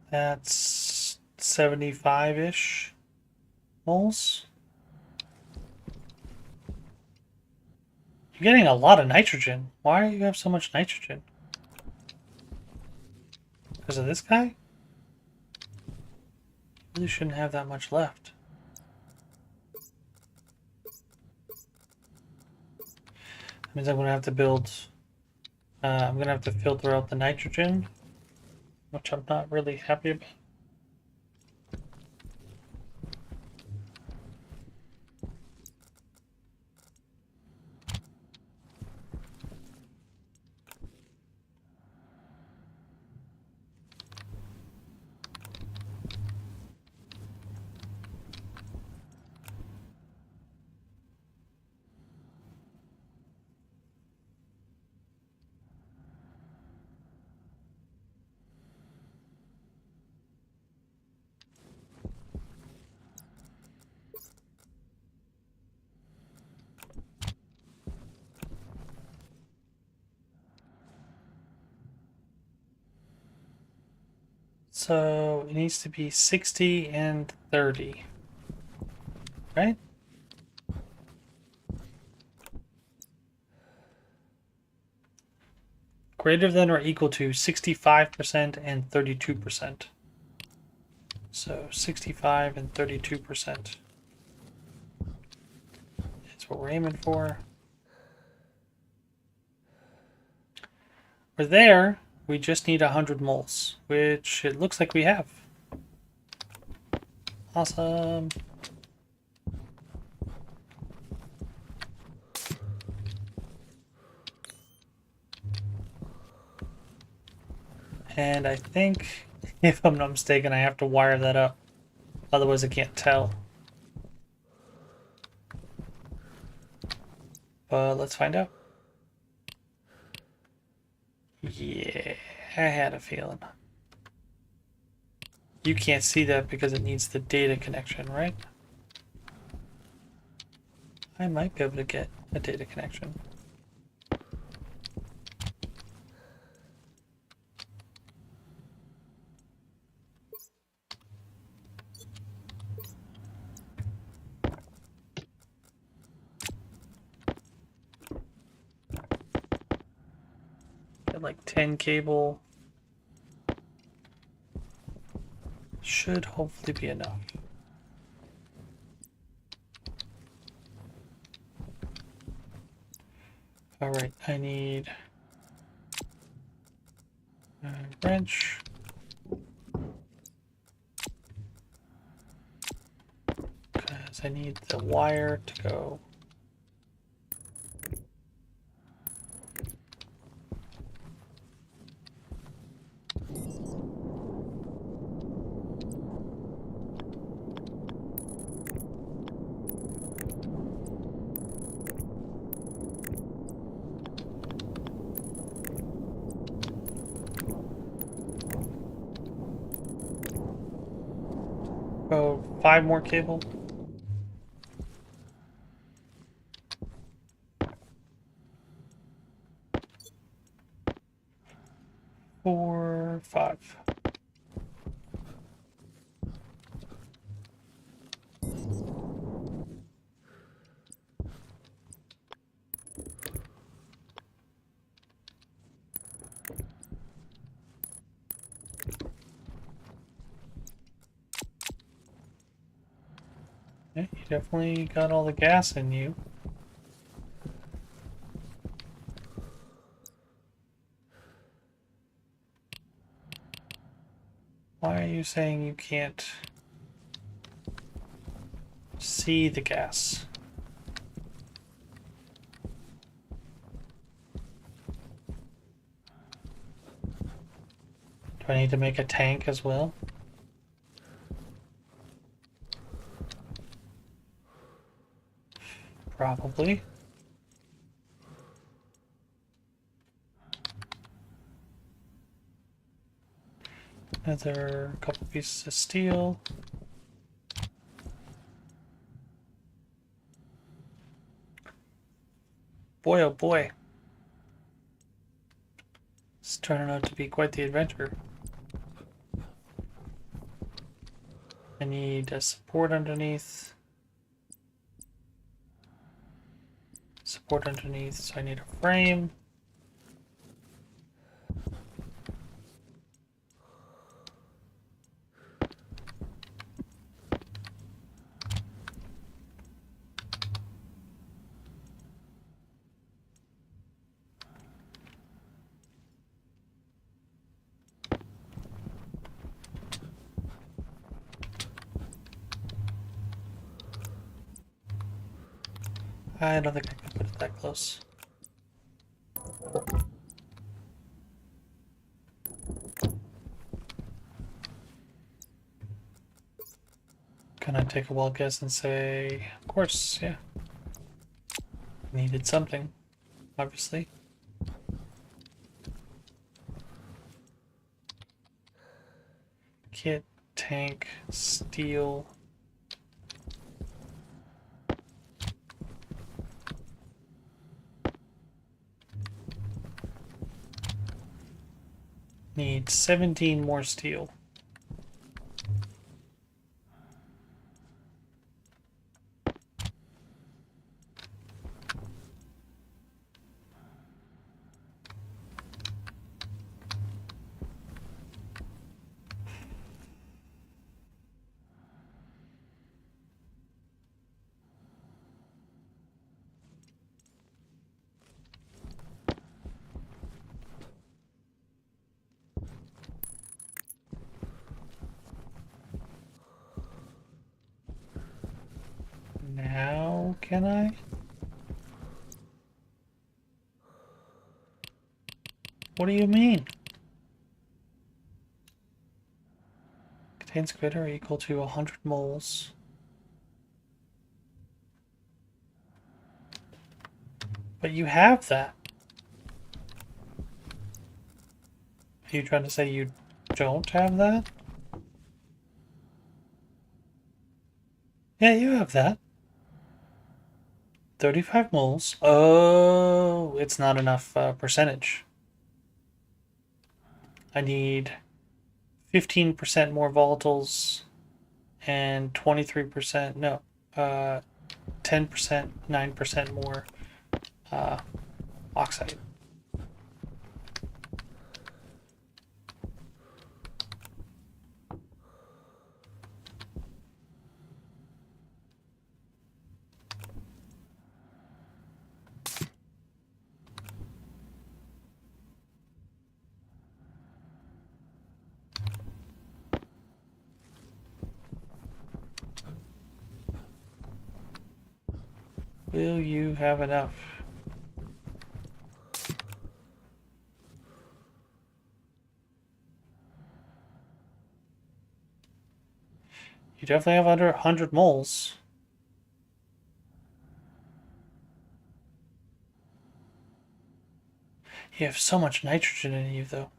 That's 75-ish moles. You're getting a lot of nitrogen. Why do you have so much nitrogen? Because of this guy? Really shouldn't have that much left. That means I'm gonna have to build. I'm gonna have to filter out the nitrogen, which I'm not really happy about. So it needs to be 60 and 30, right? Greater than or equal to 65% and 32%. So 65 and 32% is what we're aiming for. We're there. We just need 100 moles, which it looks like we have. Awesome. And I think, if I'm not mistaken, I have to wire that up. Otherwise I can't tell. But let's find out. Yeah, I had a feeling. You can't see that because it needs the data connection, right? I might be able to get a data connection. Get like 10 cable. Should hopefully be enough. Alright, I need a wrench. Because I need the wire to go. Oh, 5 more cable. 4, 5. Yeah, you definitely got all the gas in you. Why are you saying you can't see the gas? Do I need to make a tank as well? Probably. Another couple pieces of steel. Boy, oh boy. It's turning out to be quite the adventure. I need a support underneath. Support underneath, so I need a frame. I don't think I can put it that close. Can I take a wild guess and say, of course, yeah. Needed something, obviously. Kit, tank, steel. Need 17 more steel. Now, can I? What do you mean? Contains greater or equal to 100 moles. But you have that. Are you trying to say you don't have that? Yeah, you have that. 35 moles. Oh, it's not enough percentage. I need 15% more volatiles and 23%, no, 10%, 9% more oxide. Will you have enough? You definitely have under 100 moles. You have so much nitrogen in you, though.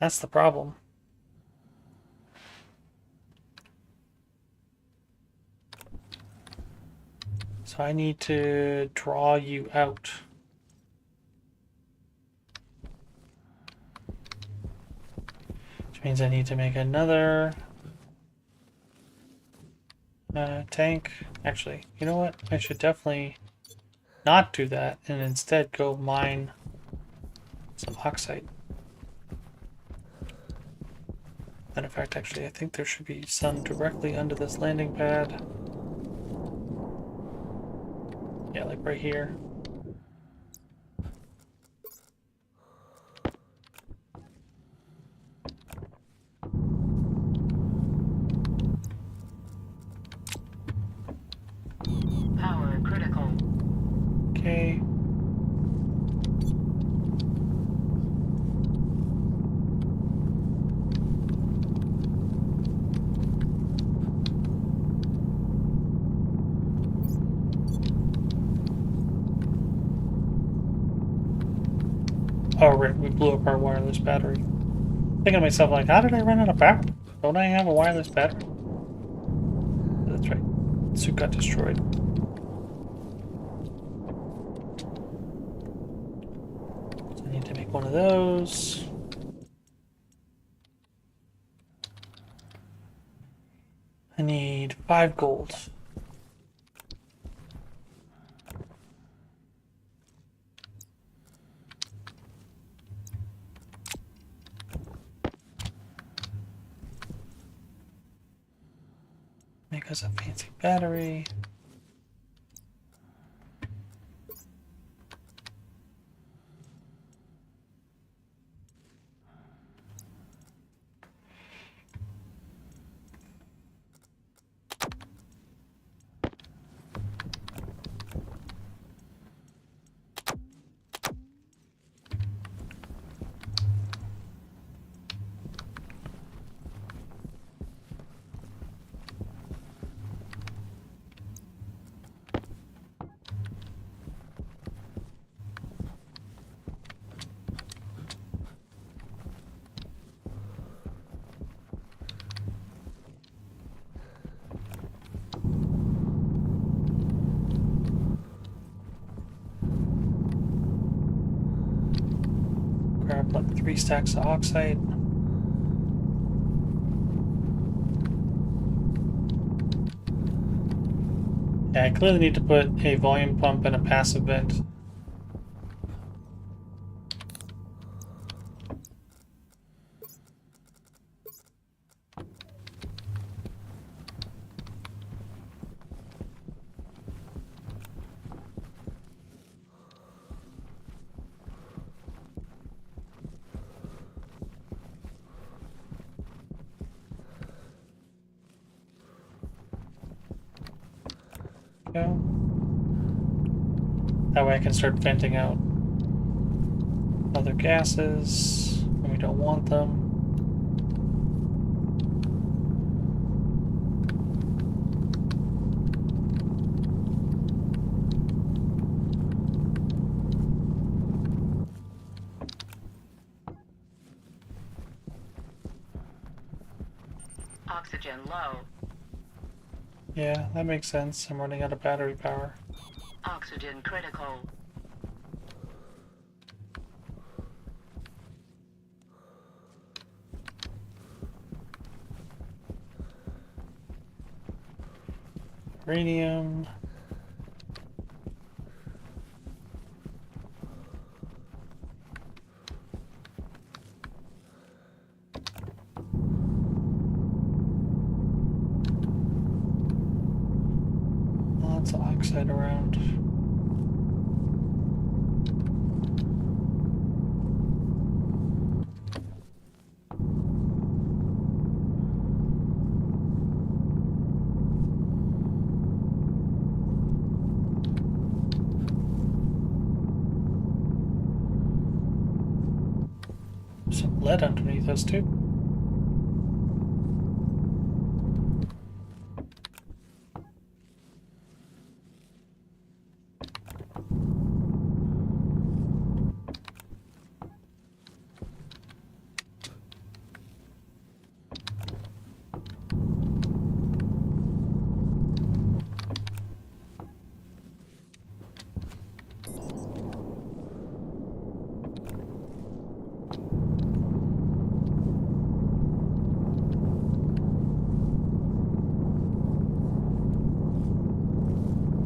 That's the problem. So I need to draw you out. Which means I need to make another tank. Actually, you know what? I should definitely not do that and instead go mine some oxide. Matter of fact, actually, I think there should be some directly under this landing pad. Yeah, like right here. Power critical. Okay. Oh, right, we blew up our wireless battery. Thinking to myself, like, how did I run out of power? Don't I have a wireless battery? That's right. Suit got destroyed. So I need to make one of those. I need 5 gold. Make us a fancy battery. Grab like 3 stacks of oxide. Yeah, I clearly need to put a volume pump and a passive vent. Go. That way I can start venting out other gases when we don't want them. Oxygen low. Yeah, that makes sense. I'm running out of battery power. Oxygen critical. Uranium. Lots of oxide around. Some lead underneath us too.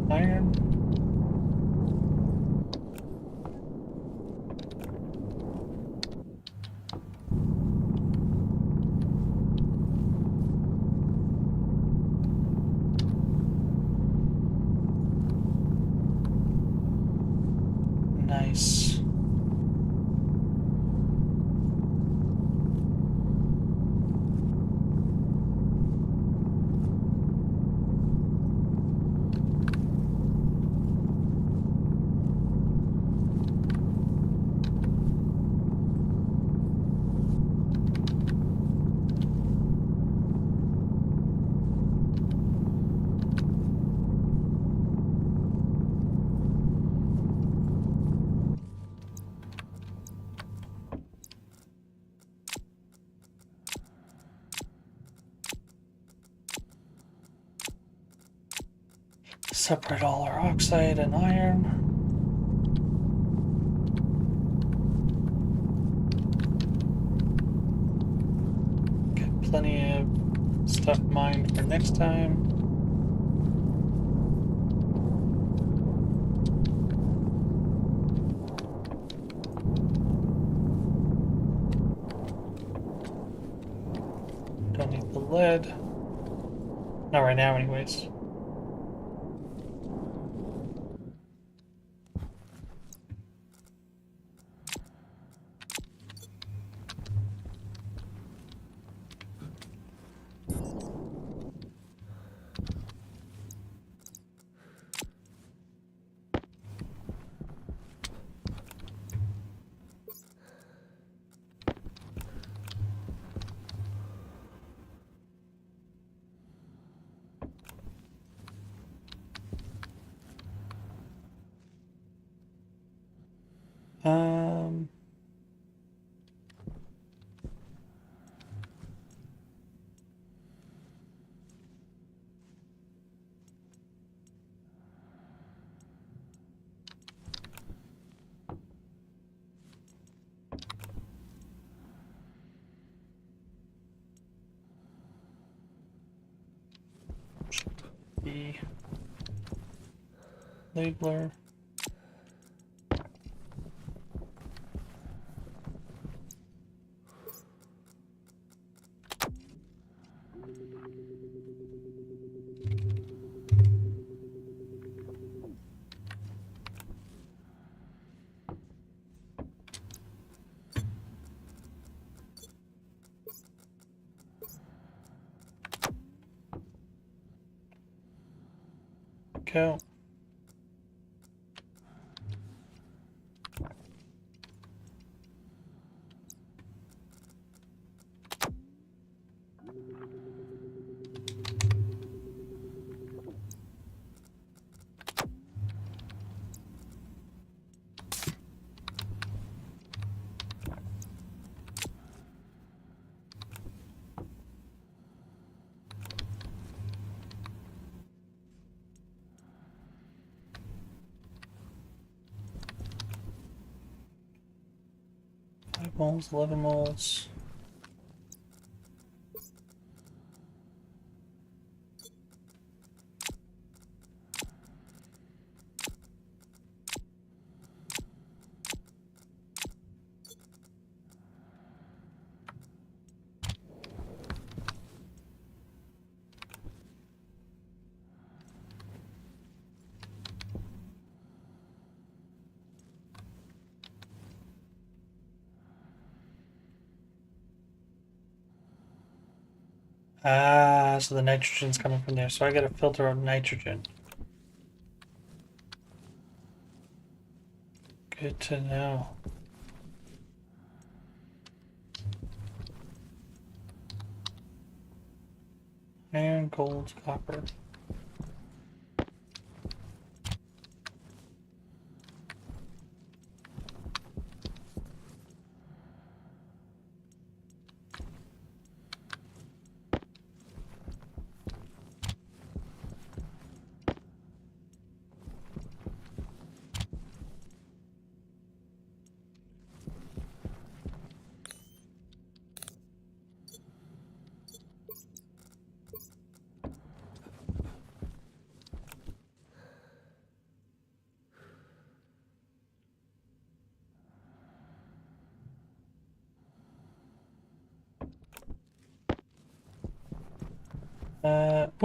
Iron. Nice. Separate all our oxide and iron. Get plenty of stuff mined for next time. Don't need the lead. Not right now, anyways. Um, the labeler. Go. Moles, 11 moles. Ah, so the nitrogen's coming from there. So I gotta filter out nitrogen. Good to know. Iron, gold, copper.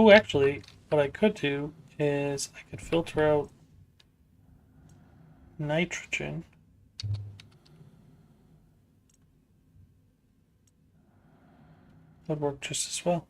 Oh, actually, what I could do is I could filter out nitrogen. Would work just as well.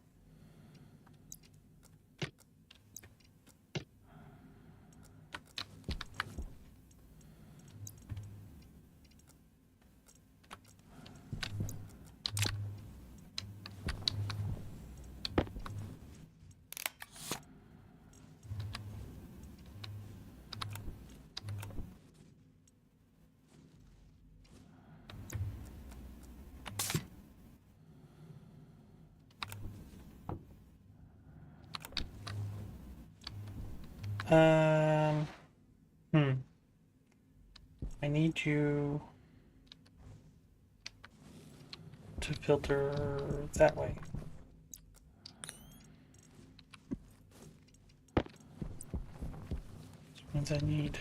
Um, hmm. I need you to filter that way. Which means I need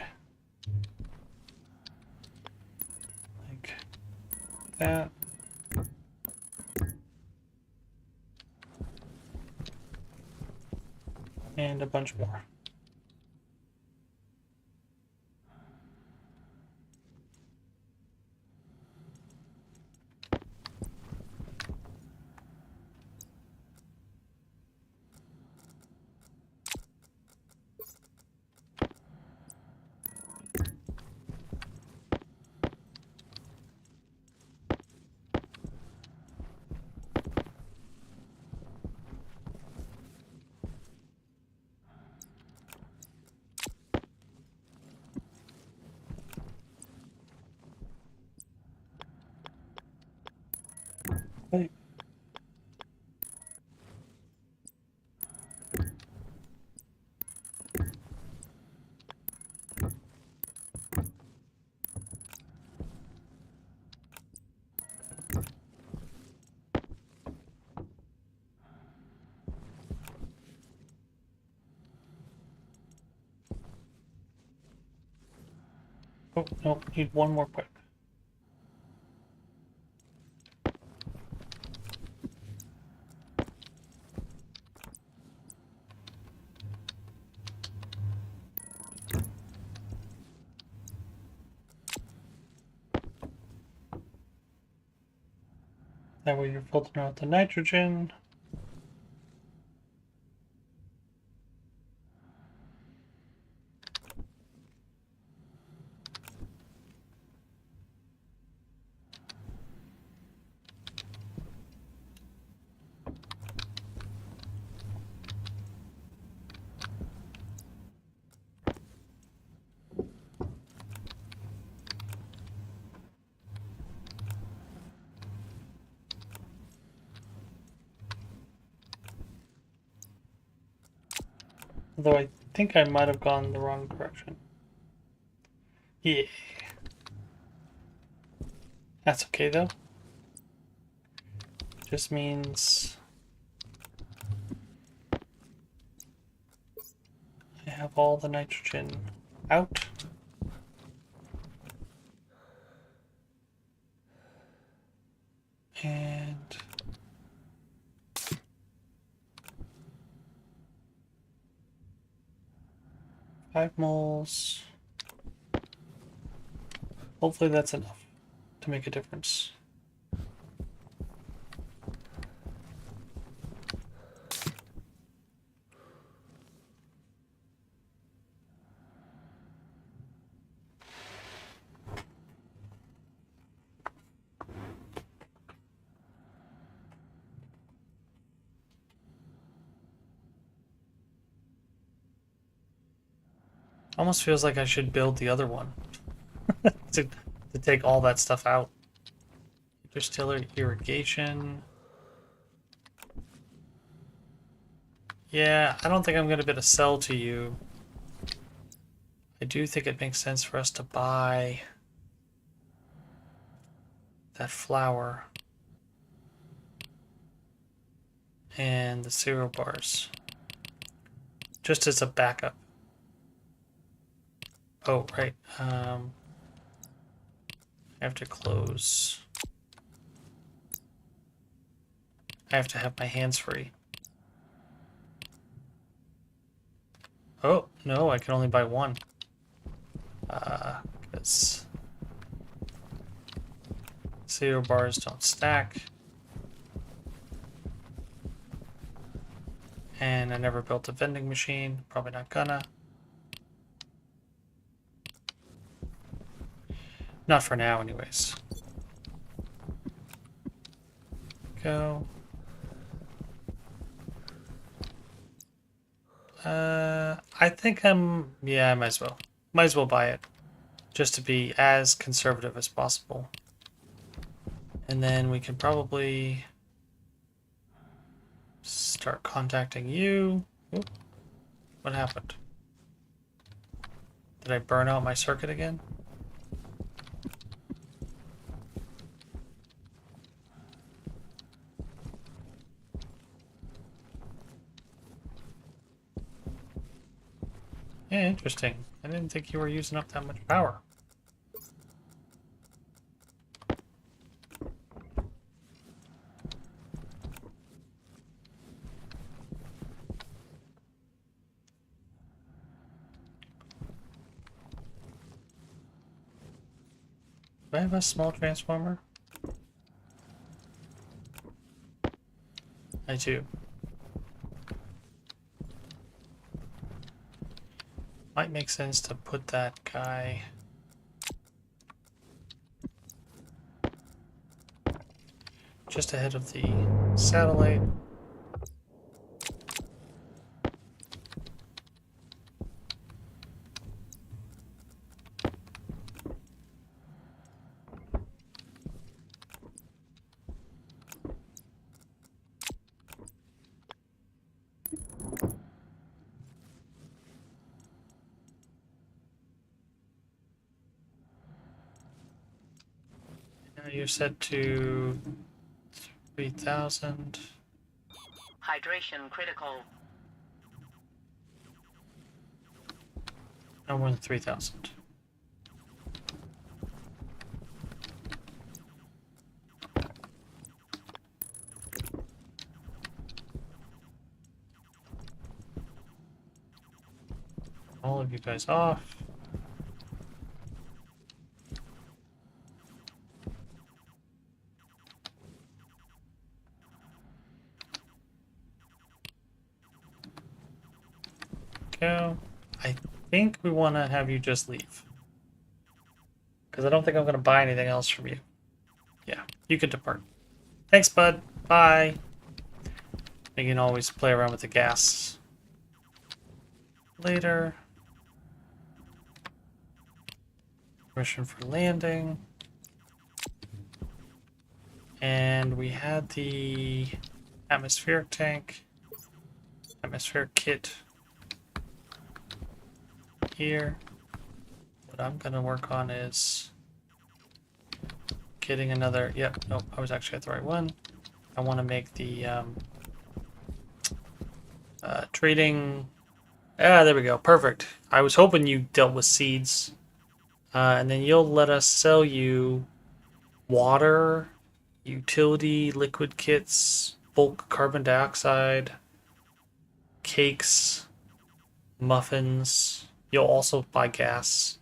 like that. And a bunch more. Okay. Oh, no, need one more quick. That way you're filtering out the nitrogen. Although I think I might have gone the wrong direction. Yeah. That's okay though. Just means I have all the nitrogen out. And 5 moles. Hopefully that's enough to make a difference. Almost feels like I should build the other one to take all that stuff out. Distiller irrigation. Yeah, I don't think I'm going to be able to sell to you. I do think it makes sense for us to buy that flour and the cereal bars just as a backup. Oh, right. I have to close. I have to have my hands free. Oh, no, I can only buy one. Because cereal bars don't stack. And I never built a vending machine. Probably not gonna. Not for now, anyways. Go. I think yeah, I might as well. Might as well buy it. Just to be as conservative as possible. And then we can probably start contacting you. Oop. What happened? Did I burn out my circuit again? Yeah, interesting. I didn't think you were using up that much power. Do I have a small transformer? I do. Might make sense to put that guy just ahead of the satellite. Now you're set to 3,000. Hydration critical. No more than 3,000. All of you guys off. Go. I think we want to have you just leave. Because I don't think I'm going to buy anything else from you. Yeah, you can depart. Thanks, bud. Bye. You can always play around with the gas later. Permission for landing. And we had the atmospheric tank, atmospheric kit here. What I'm going to work on is getting another, yep, nope, I was actually at the right one. I want to make the trading, there we go, perfect. I was hoping you dealt with seeds. And then you'll let us sell you water, utility, liquid kits, bulk carbon dioxide, cakes, muffins. You'll also buy gas.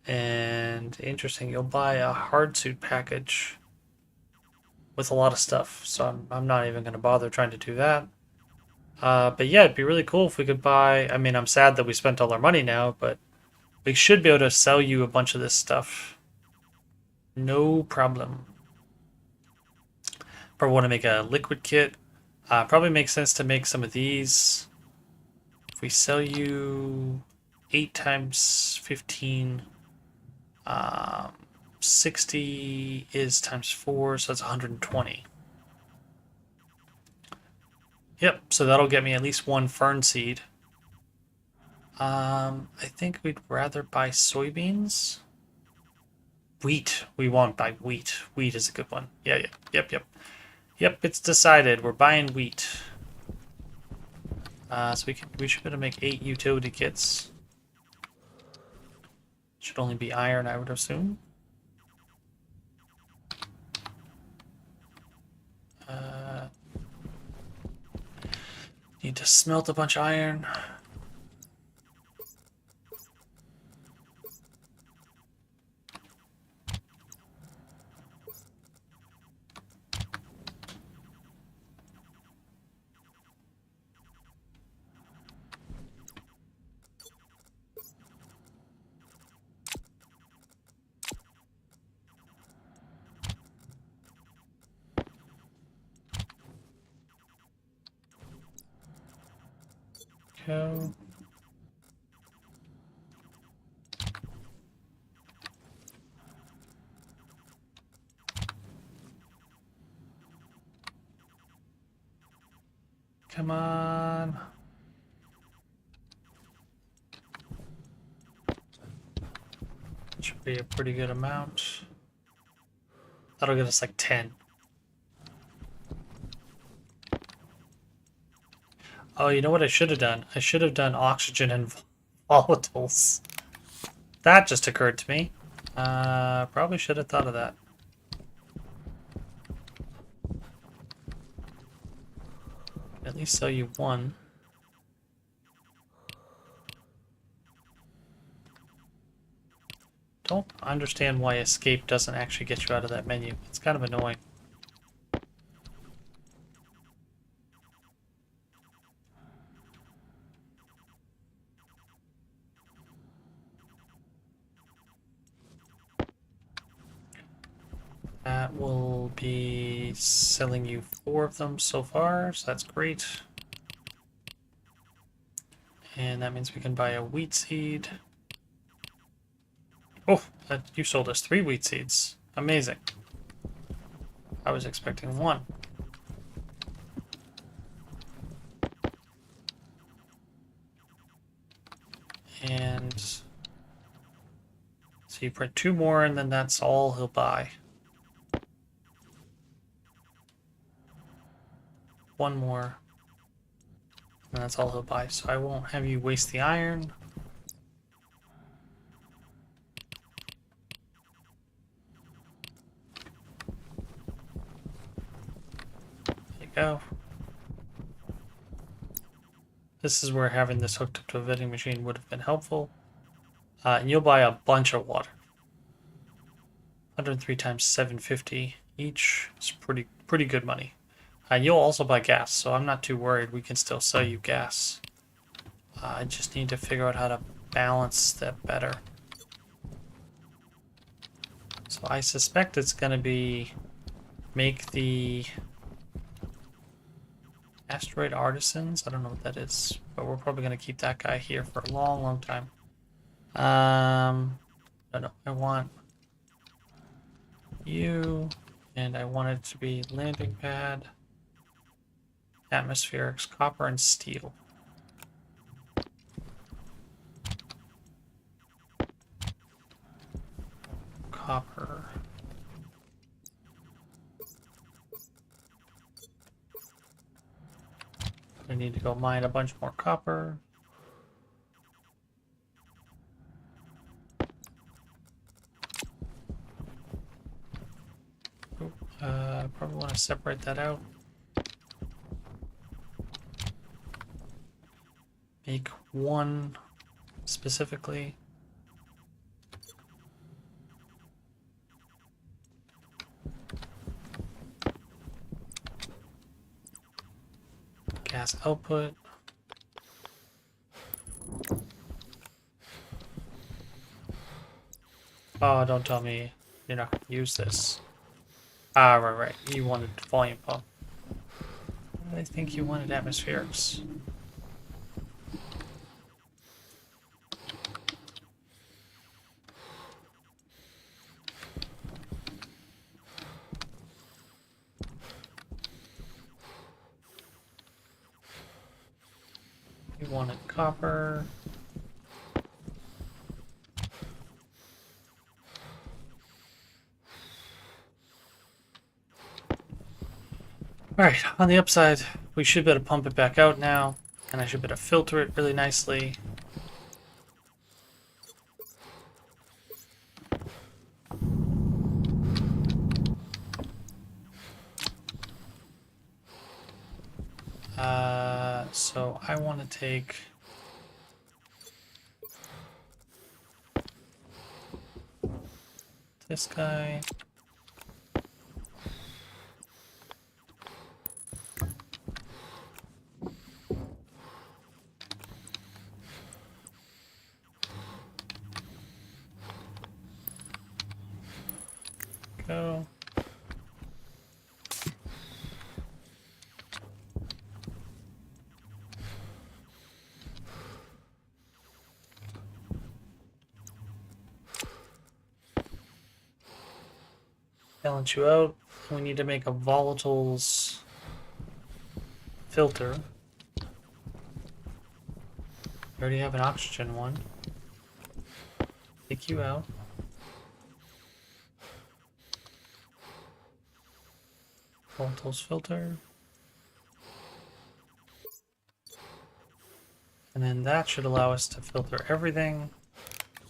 And interesting, you'll buy a hard suit package with a lot of stuff. So I'm not even going to bother trying to do that. But yeah, it'd be really cool if we could buy. I mean, I'm sad that we spent all our money now, but we should be able to sell you a bunch of this stuff. No problem. Probably want to make a liquid kit. Probably makes sense to make some of these. If we sell you 8 times 15, 60 is times 4, so that's 120. Yep, so that'll get me at least 1 fern seed. I think we'd rather buy soybeans. Wheat. We won't buy wheat. Wheat is a good one. Yeah. Yep. Yep, it's decided. We're buying wheat. So we should be able to make 8 utility kits. Should only be iron, I would assume. Need to smelt a bunch of iron. Go. Come on. Be a pretty good amount. That'll get us like 10. Oh, you know what I should have done? I should have done oxygen and volatiles. That just occurred to me. Probably should have thought of that. At least sell you one. Don't understand why escape doesn't actually get you out of that menu. It's kind of annoying. That will be selling you 4 of them so far, so that's great. And that means we can buy a wheat seed. Oh, you sold us 3 wheat seeds. Amazing. I was expecting 1. And so you print 2 more, and then that's all he'll buy. 1 more, and that's all he'll buy. So I won't have you waste the iron. There you go. This is where having this hooked up to a vending machine would have been helpful. And you'll buy a bunch of water. 103 times 750 each. It's pretty good money. You'll also buy gas, so I'm not too worried. We can still sell you gas. I just need to figure out how to balance that better. So I suspect it's going to be make the asteroid artisans. I don't know what that is, but we're probably going to keep that guy here for a long, long time. No, I want you, and I want it to be landing pad, atmospherics, copper, and steel. Copper. I need to go mine a bunch more copper. Probably want to separate that out. Make 1 specifically. Gas output. Oh, don't tell me you're not going to use this. Ah, right. You wanted volume pump. I think you wanted atmospherics. You wanted copper. Alright, on the upside, we should be able to pump it back out now, and I should be able to filter it really nicely. So I want to take this guy. Go. Balance you out. We need to make a volatiles filter. We already have an oxygen one. Take you out. volatiles filter. And then that should allow us to filter everything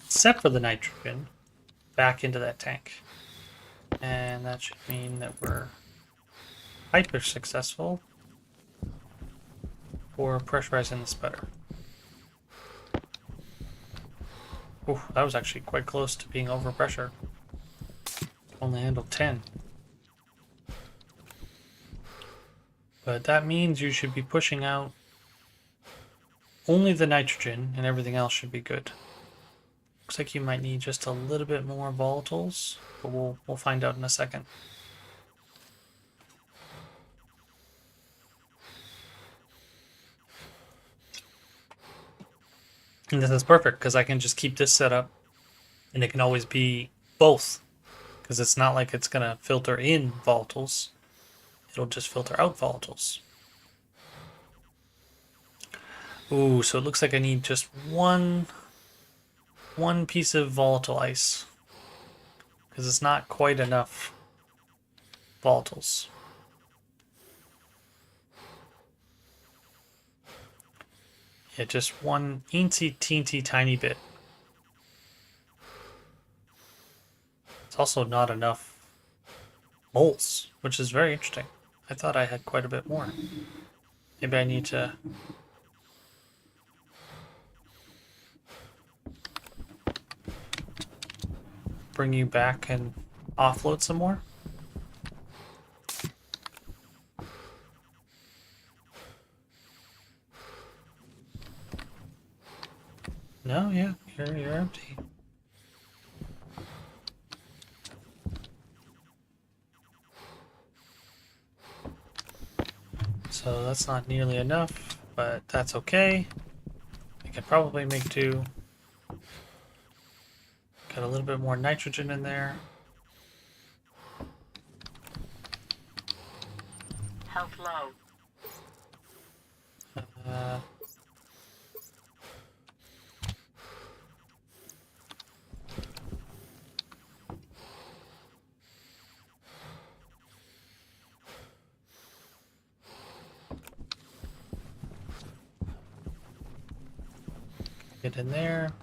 except for the nitrogen back into that tank. And that should mean that we're hyper successful for pressurizing this better. Ooh, that was actually quite close to being over pressure. Only handled 10. But that means you should be pushing out only the nitrogen and everything else should be good. Looks like you might need just a little bit more volatiles, but we'll find out in a second. And this is perfect because I can just keep this set up and it can always be both because it's not like it's going to filter in volatiles. It'll just filter out volatiles. Ooh, so it looks like I need just one piece of volatile ice because it's not quite enough volatiles. Yeah, just one teensy tiny bit. It's also not enough moles, which is very interesting. I thought I had quite a bit more. Maybe I need to bring you back and offload some more. No, yeah, you're empty. So that's not nearly enough, but that's okay. I could probably make do. Got a little bit more nitrogen in there. Health low. Uh, get in there.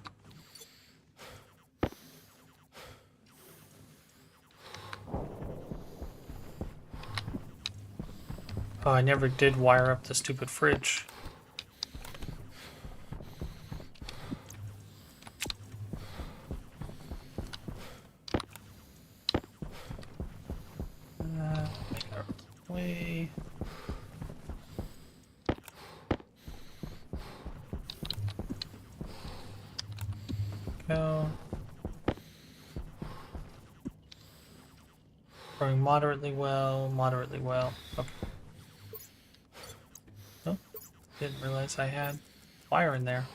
Oh, I never did wire up the stupid fridge. Make our way. Go. Growing moderately well, moderately well. Okay. Oh, didn't realize I had wire in there.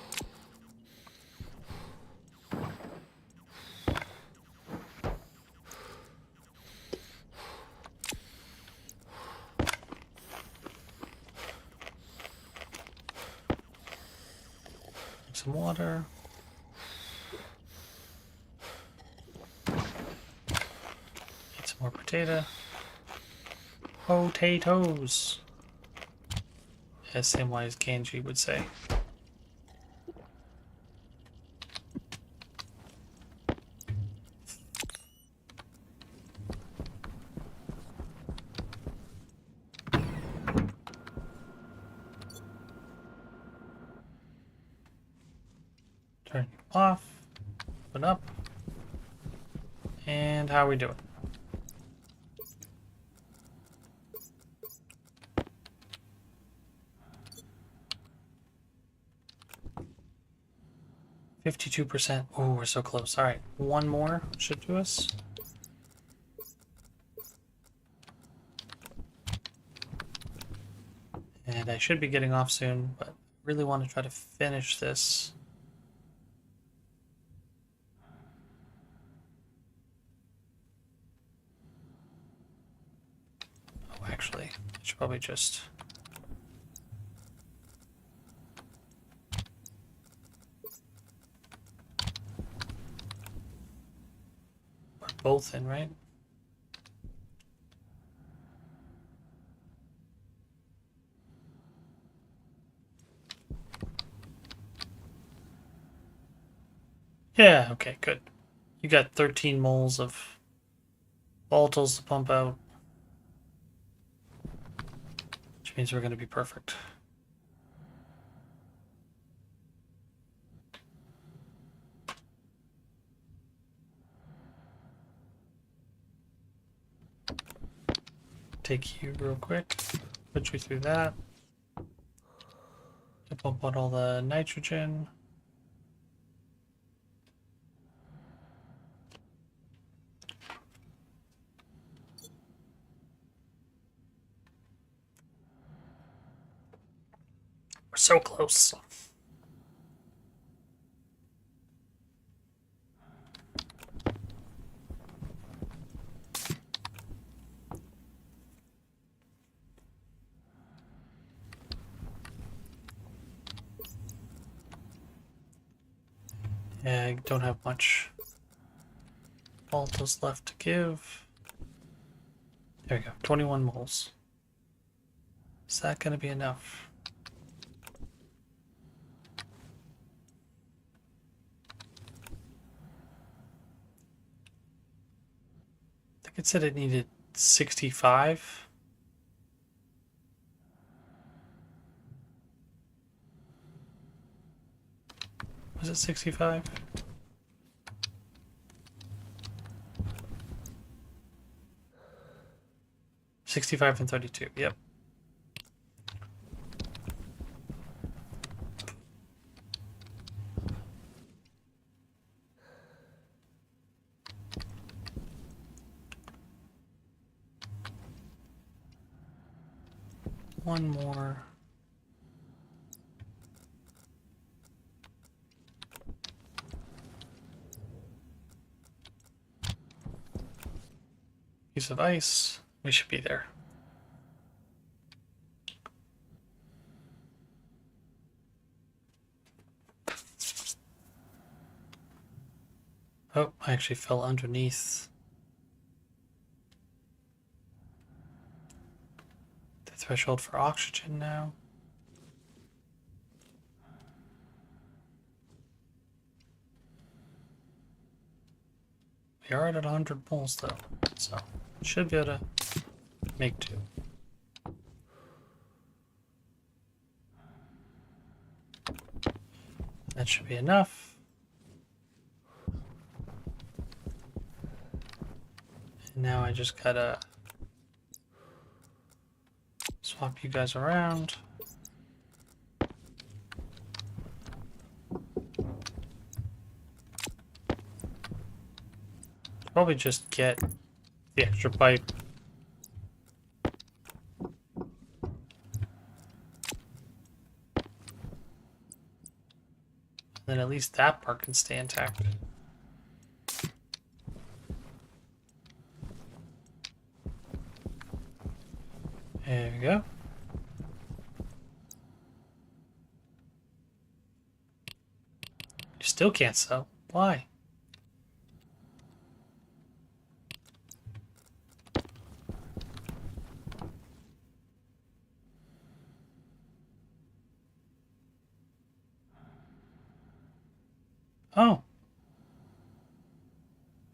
Some water. Need some more potato. Potatoes. As Samwise Ganji would say. Turn you off. Open up. And how are we doing? %. Oh, we're so close. All right, one more should do us. And I should be getting off soon, but really want to try to finish this. Oh, actually, I should probably just... put both in, right? Yeah, okay, good. You got 13 moles of volatiles to pump out, which means we're going to be perfect. Take you real quick, put you through that. To pump out all the nitrogen. We're so close. Yeah, I don't have much volatiles left to give. There we go, 21 moles. Is that going to be enough? I think it said it needed 65. Was it 65? $65 and 32, yep. One more. Piece of ice. We should be there. Oh, I actually fell underneath the threshold for oxygen now. We are at 100 moles though, so should be able to make do. That should be enough. And now I just gotta swap you guys around. Probably just get the extra pipe. Then at least that part can stay intact. There we go. You still can't sell. Why? Oh.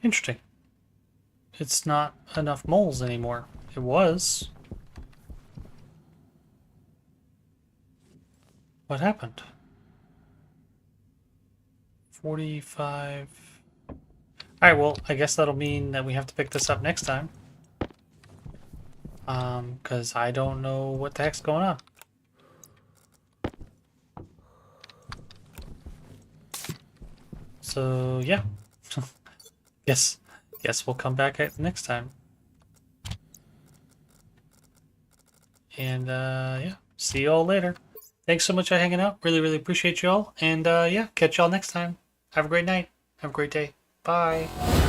Interesting. It's not enough moles anymore. It was. What happened? 45. Alright, well, I guess that'll mean that we have to pick this up next time. Because I don't know what the heck's going on. So, yeah. Guess we'll come back at next time. And, yeah. See y'all later. Thanks so much for hanging out. Really, really appreciate y'all. And, yeah, catch y'all next time. Have a great night. Have a great day. Bye.